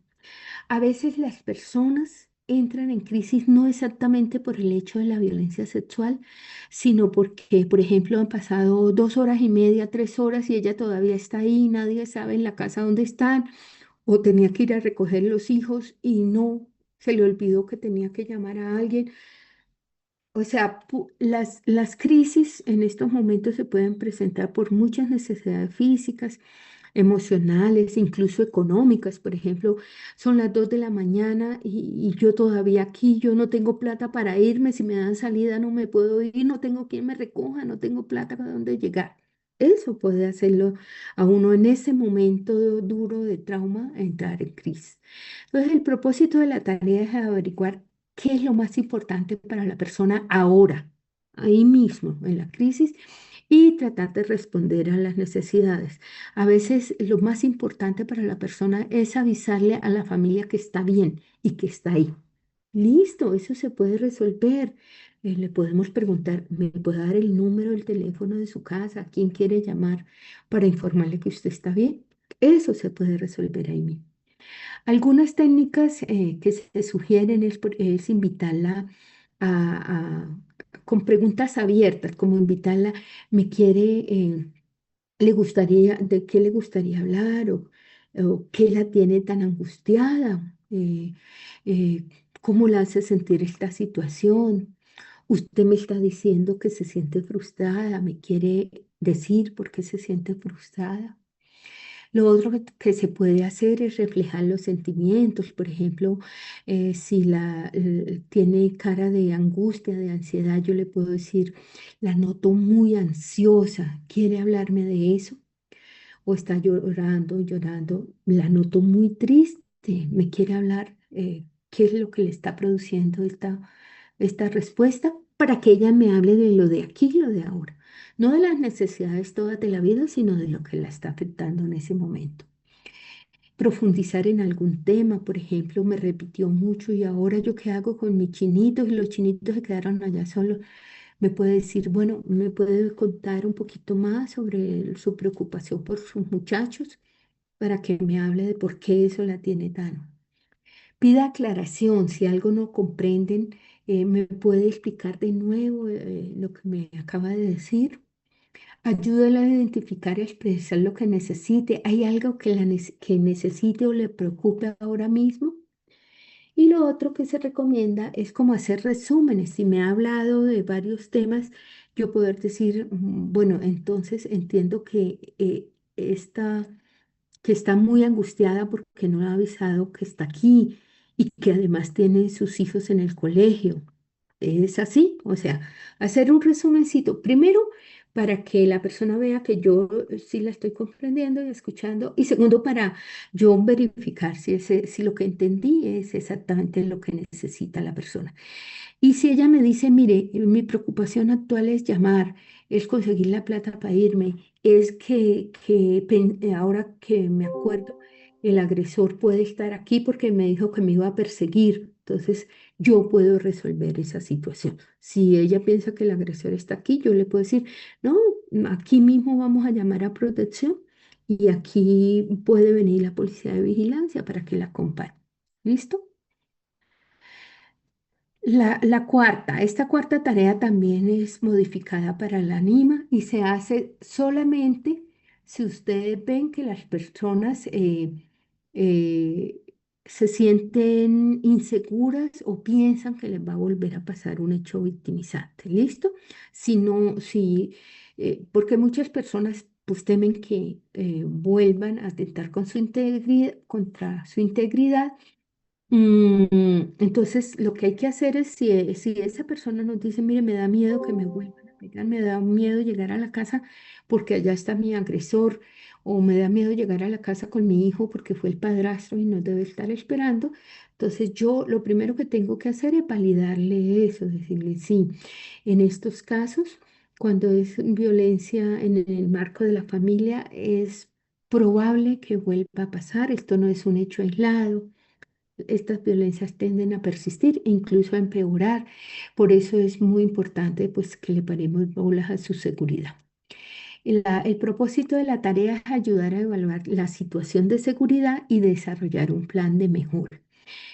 A veces las personas entran en crisis no exactamente por el hecho de la violencia sexual, sino porque, por ejemplo, han pasado 2 horas y media, 3 horas y ella todavía está ahí, nadie sabe en la casa dónde están, o tenía que ir a recoger los hijos y no, se le olvidó que tenía que llamar a alguien. O sea, las crisis en estos momentos se pueden presentar por muchas necesidades físicas, emocionales, incluso económicas. Por ejemplo, son las 2 de la mañana y yo todavía aquí, yo no tengo plata para irme, si me dan salida no me puedo ir, no tengo quien me recoja, no tengo plata para dónde llegar. Eso puede hacerlo a uno en ese momento duro de trauma entrar en crisis. Entonces, el propósito de la tarea es averiguar qué es lo más importante para la persona ahora, ahí mismo, en la crisis, y tratar de responder a las necesidades. A veces lo más importante para la persona es avisarle a la familia que está bien y que está ahí. Listo, eso se puede resolver. Le podemos preguntar, ¿me puede dar el número del teléfono de su casa? ¿A quién quiere llamar para informarle que usted está bien? Eso se puede resolver ahí mismo. Algunas técnicas que se sugieren es invitarla a- con preguntas abiertas, como invitarla, me quiere, le gustaría, de qué le gustaría hablar o qué la tiene tan angustiada, eh, cómo la hace sentir esta situación. Usted me está diciendo que se siente frustrada, me quiere decir por qué se siente frustrada. Lo otro que se puede hacer es reflejar los sentimientos. Por ejemplo, si tiene cara de angustia, de ansiedad, yo le puedo decir, la noto muy ansiosa, ¿quiere hablarme de eso? O está llorando, llorando, la noto muy triste, ¿me quiere hablar? ¿Qué es lo que le está produciendo esta respuesta? Para que ella me hable de lo de aquí y lo de ahora. No de las necesidades todas de la vida, sino de lo que la está afectando en ese momento. Profundizar en algún tema, por ejemplo, me repitió mucho y ahora yo qué hago con mis chinitos y los chinitos se quedaron allá solos. Me puede decir, bueno, me puede contar un poquito más sobre su preocupación por sus muchachos para que me hable de por qué eso la tiene tan. Pida aclaración, si algo no comprenden, me puede explicar de nuevo lo que me acaba de decir. Ayúdala a identificar y a expresar lo que necesite. ¿Hay algo que necesite o le preocupe ahora mismo? Y lo otro que se recomienda es como hacer resúmenes. Si me ha hablado de varios temas, yo poder decir, bueno, entonces entiendo que está muy angustiada porque no ha avisado que está aquí y que además tiene sus hijos en el colegio. Es así, o sea, hacer un resumencito. Primero, para que la persona vea que yo sí la estoy comprendiendo y escuchando. Y segundo, para yo verificar si lo que entendí es exactamente lo que necesita la persona. Y si ella me dice, mire, mi preocupación actual es llamar, es conseguir la plata para irme, es que ahora que me acuerdo, el agresor puede estar aquí porque me dijo que me iba a perseguir. Entonces, yo puedo resolver esa situación. Si ella piensa que el agresor está aquí, yo le puedo decir, no, aquí mismo vamos a llamar a protección y aquí puede venir la policía de vigilancia para que la acompañe. ¿Listo? Esta cuarta tarea también es modificada para la anima y se hace solamente si ustedes ven que las personas eh, se sienten inseguras o piensan que les va a volver a pasar un hecho victimizante. ¿Listo? Si no, si, porque muchas personas pues temen que vuelvan a atentar con su contra su integridad. Entonces, lo que hay que hacer es, si esa persona nos dice, mire, me da miedo que me vuelvan a pegar, me da miedo llegar a la casa porque allá está mi agresor, o me da miedo llegar a la casa con mi hijo porque fue el padrastro y nos debe estar esperando. Entonces, yo lo primero que tengo que hacer es validarle eso, decirle, sí, en estos casos, cuando es violencia en el marco de la familia, es probable que vuelva a pasar, esto no es un hecho aislado. Estas violencias tienden a persistir e incluso a empeorar. Por eso es muy importante pues, que le paremos bolas a su seguridad. El propósito de la tarea es ayudar a evaluar la situación de seguridad y desarrollar un plan de mejora.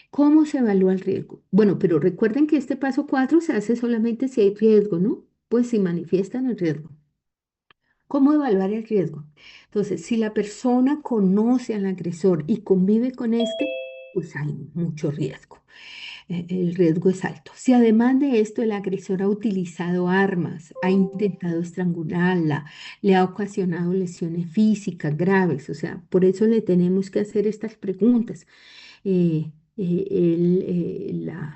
¿Cómo se evalúa el riesgo? Bueno, pero recuerden que este paso 4 se hace solamente si hay riesgo, ¿no? Pues si manifiestan el riesgo. ¿Cómo evaluar el riesgo? Entonces, si la persona conoce al agresor y convive con este, pues hay mucho riesgo. El riesgo es alto. Si además de esto el agresor ha utilizado armas, ha intentado estrangularla, le ha ocasionado lesiones físicas graves, o sea, por eso le tenemos que hacer estas preguntas.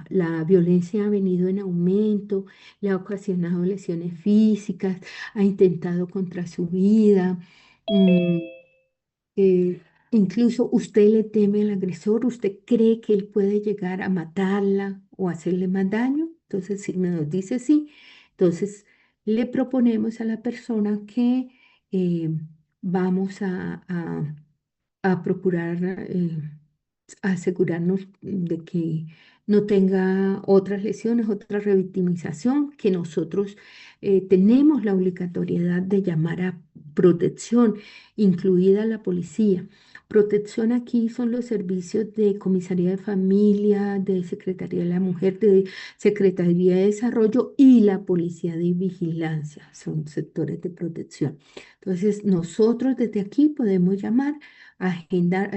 La violencia ha venido en aumento, le ha ocasionado lesiones físicas, ha intentado contra su vida. mm, eh, Incluso usted le teme al agresor, usted cree que él puede llegar a matarla o hacerle más daño. Entonces, si nos dice sí, entonces le proponemos a la persona que eh, vamos a procurar asegurarnos de que no tenga otras lesiones, otra revictimización, que nosotros tenemos la obligatoriedad de llamar a protección, incluida la policía. Protección aquí son los servicios de Comisaría de Familia, de Secretaría de la Mujer, de Secretaría de Desarrollo y la Policía de Vigilancia. Son sectores de protección. Entonces, nosotros desde aquí podemos llamar, agendar,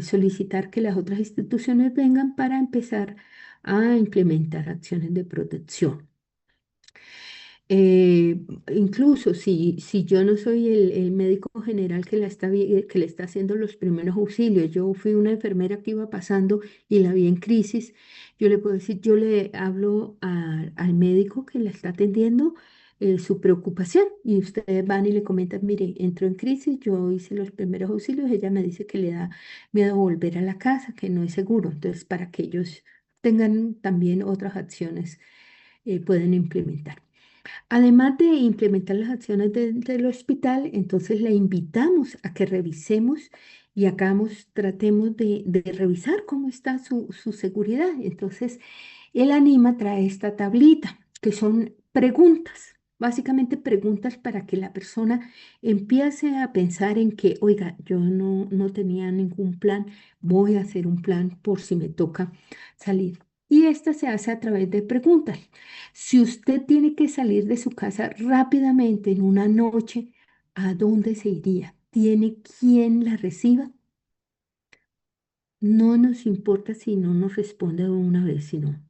solicitar que las otras instituciones vengan para empezar a implementar acciones de protección. Incluso si yo no soy el médico general que le está haciendo los primeros auxilios, yo fui una enfermera que iba pasando y la vi en crisis, yo le puedo decir, yo le hablo al médico que la está atendiendo su preocupación y ustedes van y le comentan, mire, entró en crisis, yo hice los primeros auxilios, ella me dice que le da miedo volver a la casa, que no es seguro, entonces para que ellos tengan también otras acciones pueden implementar. Además de implementar las acciones del hospital, entonces la invitamos a que revisemos y hagamos, tratemos de revisar cómo está su seguridad. Entonces, el ANIMA trae esta tablita, que son preguntas, básicamente preguntas para que la persona empiece a pensar en que, oiga, yo no tenía ningún plan, voy a hacer un plan por si me toca salir. Y esta se hace a través de preguntas. Si usted tiene que salir de su casa rápidamente en una noche, ¿a dónde se iría? ¿Tiene quien la reciba? No nos importa si no nos responde de una vez, sino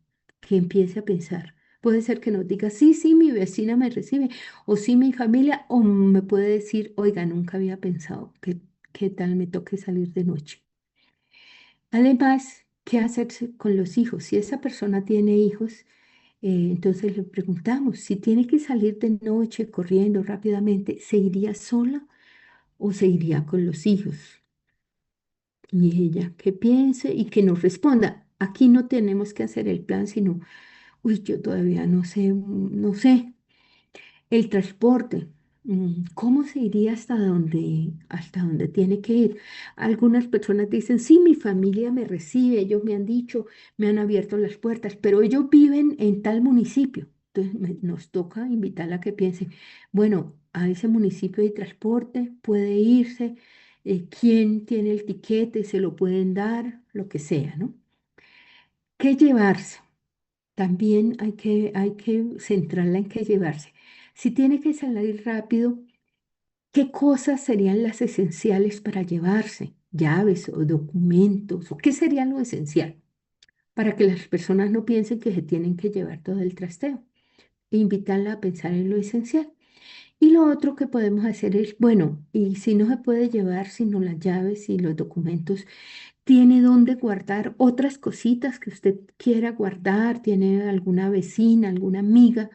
que empiece a pensar. Puede ser que nos diga, sí, sí, mi vecina me recibe, o sí, mi familia, o me puede decir, oiga, nunca había pensado que qué tal me toque salir de noche. Además, ¿qué hacerse con los hijos? Si esa persona tiene hijos, entonces le preguntamos, si tiene que salir de noche corriendo rápidamente, ¿se iría sola o se iría con los hijos? Y ella que piense y que nos responda. Aquí no tenemos que hacer el plan, sino, uy, yo todavía no sé, no sé. El transporte, ¿cómo se iría hasta donde tiene que ir? Algunas personas dicen, sí, mi familia me recibe, ellos me han dicho, me han abierto las puertas, pero ellos viven en tal municipio. Entonces nos toca invitarla a que piense, bueno, a ese municipio hay transporte, puede irse, quién tiene el tiquete, se lo pueden dar, lo que sea, ¿no? ¿Qué llevarse? También hay que centrarla en qué llevarse. Si tiene que salir rápido, ¿qué cosas serían las esenciales para llevarse? Llaves o documentos, o qué sería lo esencial para que las personas no piensen que se tienen que llevar todo el trasteo. E invitarla a pensar en lo esencial. Y lo otro que podemos hacer es, bueno, y si no se puede llevar sino las llaves y los documentos, ¿tiene dónde guardar otras cositas que usted quiera guardar? ¿Tiene alguna vecina, alguna amiga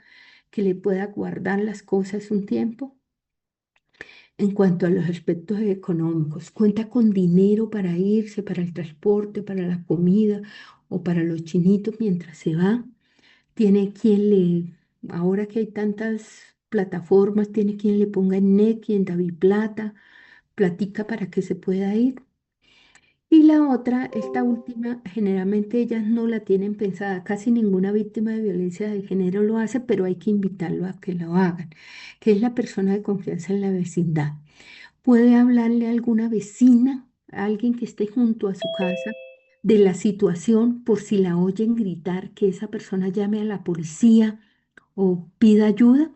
que le pueda guardar las cosas un tiempo? En cuanto a los aspectos económicos, ¿cuenta con dinero para irse, para el transporte, para la comida o para los chinitos mientras se va? ¿Tiene quien ahora que hay tantas plataformas, tiene quien le ponga en Nequi, en DaviPlata, platica para que se pueda ir? Y la otra, esta última, generalmente ellas no la tienen pensada. Casi ninguna víctima de violencia de género lo hace, pero hay que invitarlo a que lo hagan, que es la persona de confianza en la vecindad. Puede hablarle a alguna vecina, a alguien que esté junto a su casa, de la situación por si la oyen gritar, que esa persona llame a la policía o pida ayuda.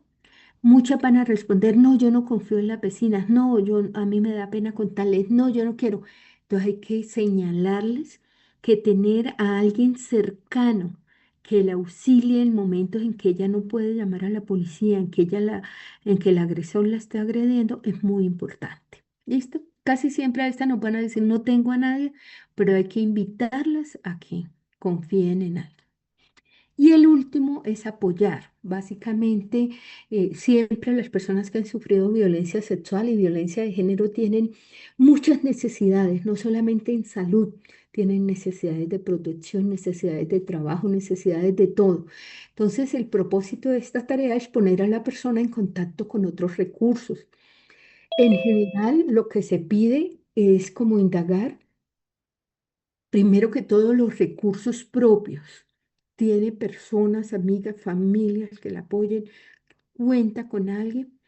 Muchas van a responder, no, yo no confío en las vecinas, no, a mí me da pena contarles, no, yo no quiero. Entonces hay que señalarles que tener a alguien cercano que la auxilie en momentos en que ella no puede llamar a la policía, en que el agresor la esté agrediendo, es muy importante. ¿Listo? Casi siempre a esta nos van a decir, no tengo a nadie, pero hay que invitarlas a que confíen en alguien. Y el último es apoyar. Básicamente, siempre las personas que han sufrido violencia sexual y violencia de género tienen muchas necesidades, no solamente en salud, tienen necesidades de protección, necesidades de trabajo, necesidades de todo. Entonces, el propósito de esta tarea es poner a la persona en contacto con otros recursos. En general, lo que se pide es como indagar primero que todos los recursos propios. Tiene personas, amigas, familias que la apoyen, cuenta con alguien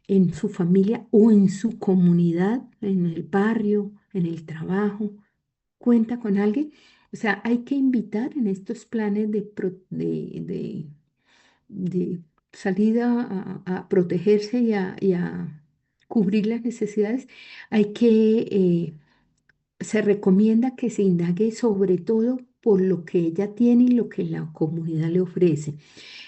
en su familia o en su comunidad, en el barrio, en el trabajo, cuenta con alguien. O sea, hay que invitar en estos planes de salida a protegerse y a cubrir las necesidades. Hay que se recomienda que se indague sobre todo por lo que ella tiene y lo que la comunidad le ofrece.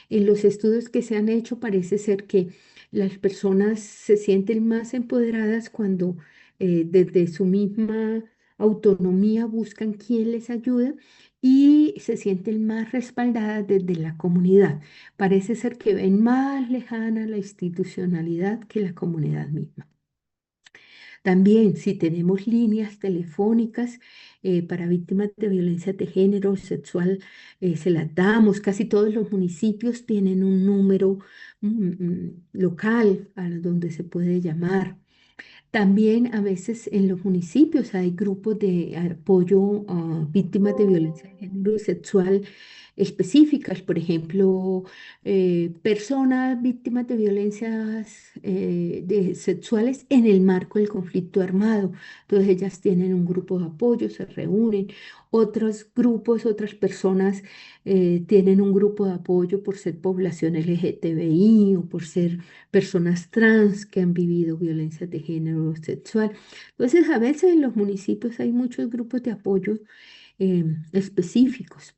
En los estudios que se han hecho parece ser que las personas se sienten más empoderadas cuando desde su misma autonomía buscan quién les ayuda y se sienten más respaldadas desde la comunidad. Parece ser que ven más lejana la institucionalidad que la comunidad misma. También, si tenemos líneas telefónicas para víctimas de violencia de género, sexual, se las damos. Casi todos los municipios tienen un número local a donde se puede llamar. También a veces en los municipios hay grupos de apoyo a víctimas de violencia de género y sexual específicas, por ejemplo, personas víctimas de violencias sexuales en el marco del conflicto armado. Entonces ellas tienen un grupo de apoyo, se reúnen. Otros grupos, otras personas tienen un grupo de apoyo por ser población LGTBI o por ser personas trans que han vivido violencia de género o sexual. Entonces, a veces en los municipios hay muchos grupos de apoyo específicos.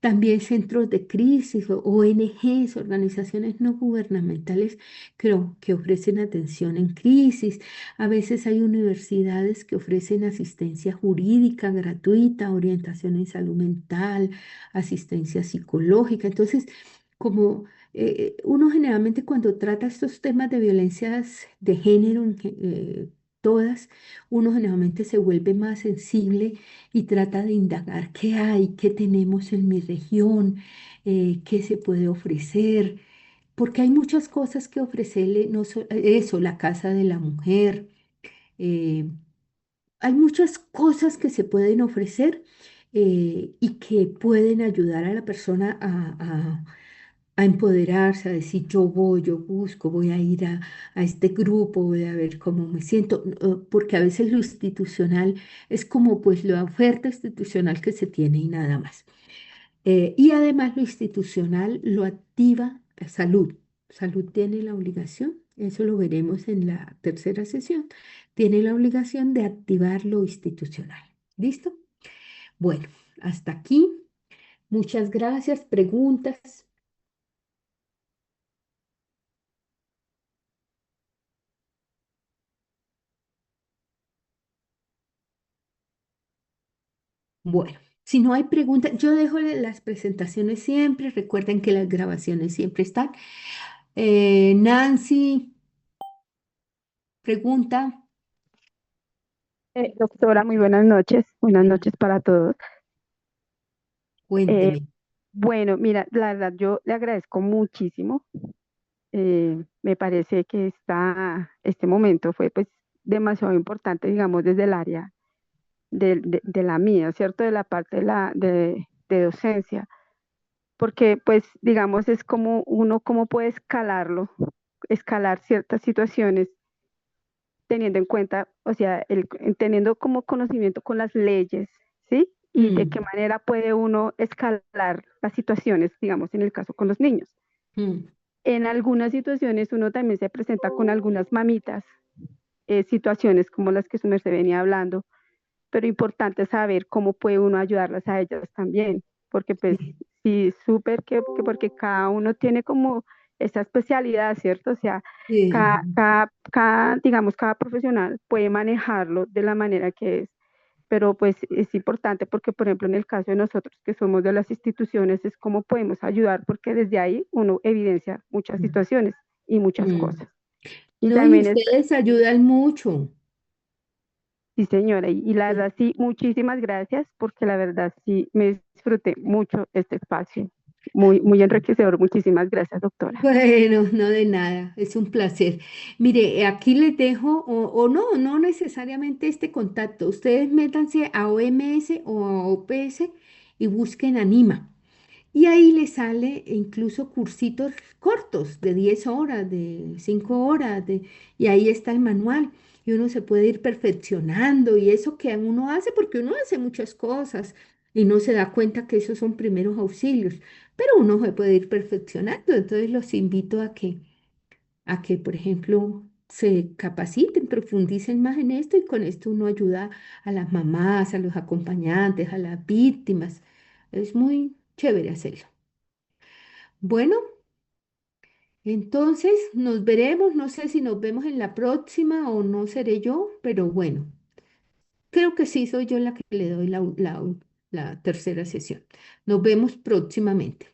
También centros de crisis o ONGs, organizaciones no gubernamentales que ofrecen atención en crisis. A veces hay universidades que ofrecen asistencia jurídica gratuita, orientación en salud mental, asistencia psicológica. Entonces, como uno generalmente cuando trata estos temas de violencias de género, todas, uno generalmente se vuelve más sensible y trata de indagar qué hay, qué tenemos en mi región, qué se puede ofrecer, porque hay muchas cosas que ofrecerle, no eso, la casa de la mujer, eh, hay muchas cosas que se pueden ofrecer y que pueden ayudar a la persona a empoderarse, a decir yo voy, yo busco, voy a ir a este grupo, voy a ver cómo me siento, porque a veces lo institucional es como pues la oferta institucional que se tiene y nada más. Y además lo institucional lo activa la salud. Salud tiene la obligación, eso lo veremos en la tercera sesión, tiene la obligación de activar lo institucional. ¿Listo? Bueno, hasta aquí. Muchas gracias. Preguntas. Bueno, si no hay preguntas, yo dejo las presentaciones siempre. Recuerden que las grabaciones siempre están. Nancy, pregunta,
Doctora, muy buenas noches. Buenas noches para todos. Eh,
cuénteme.
bueno, mira, la verdad yo le agradezco muchísimo. Me parece que este momento fue pues demasiado importante, digamos, desde el área de la mía, ¿cierto? De la parte de docencia, porque pues digamos es como uno cómo puede escalar ciertas situaciones teniendo en cuenta, o sea, teniendo como conocimiento con las leyes, ¿sí? Y de qué
Mm,
manera puede uno escalar las situaciones, digamos, en el caso con los niños.
mm.
En algunas situaciones uno también se presenta con algunas mamitas, situaciones como las que su merced venía hablando, pero importante saber cómo puede uno ayudarlas a ellas también, porque pues
Sí,
sí, súper que porque cada uno tiene como esa especialidad, ¿cierto? O sea,
sí,
digamos, cada profesional puede manejarlo de la manera que es, pero pues es importante porque, por ejemplo, en el caso de nosotros que somos de las instituciones, es cómo podemos ayudar, porque desde ahí uno evidencia muchas
mm,
situaciones y muchas
mm.
cosas. Y
No, y
también es,
ustedes ayudan mucho.
sí señora, y la
Sí.
verdad sí, muchísimas gracias, porque la verdad sí me disfruté mucho este espacio. Muy, muy enriquecedor. Muchísimas gracias, doctora.
Bueno, no de nada, es un placer. Mire, aquí les dejo, o no, no necesariamente este contacto. Ustedes métanse a OMS o a OPS y busquen Anima. Y ahí les sale incluso cursitos cortos de 10 horas, de 5 horas, y ahí está el manual. Y uno se puede ir perfeccionando y eso que uno hace, porque uno hace muchas cosas y no se da cuenta que esos son primeros auxilios, pero uno se puede ir perfeccionando. Entonces los invito a que, por ejemplo, se capaciten, profundicen más en esto y con esto uno ayuda a las mamás, a los acompañantes, a las víctimas. Es muy chévere hacerlo. Bueno, entonces nos veremos. No sé si nos vemos en la próxima o no seré yo, pero bueno, creo que sí soy yo la que le doy la tercera sesión. Nos vemos próximamente.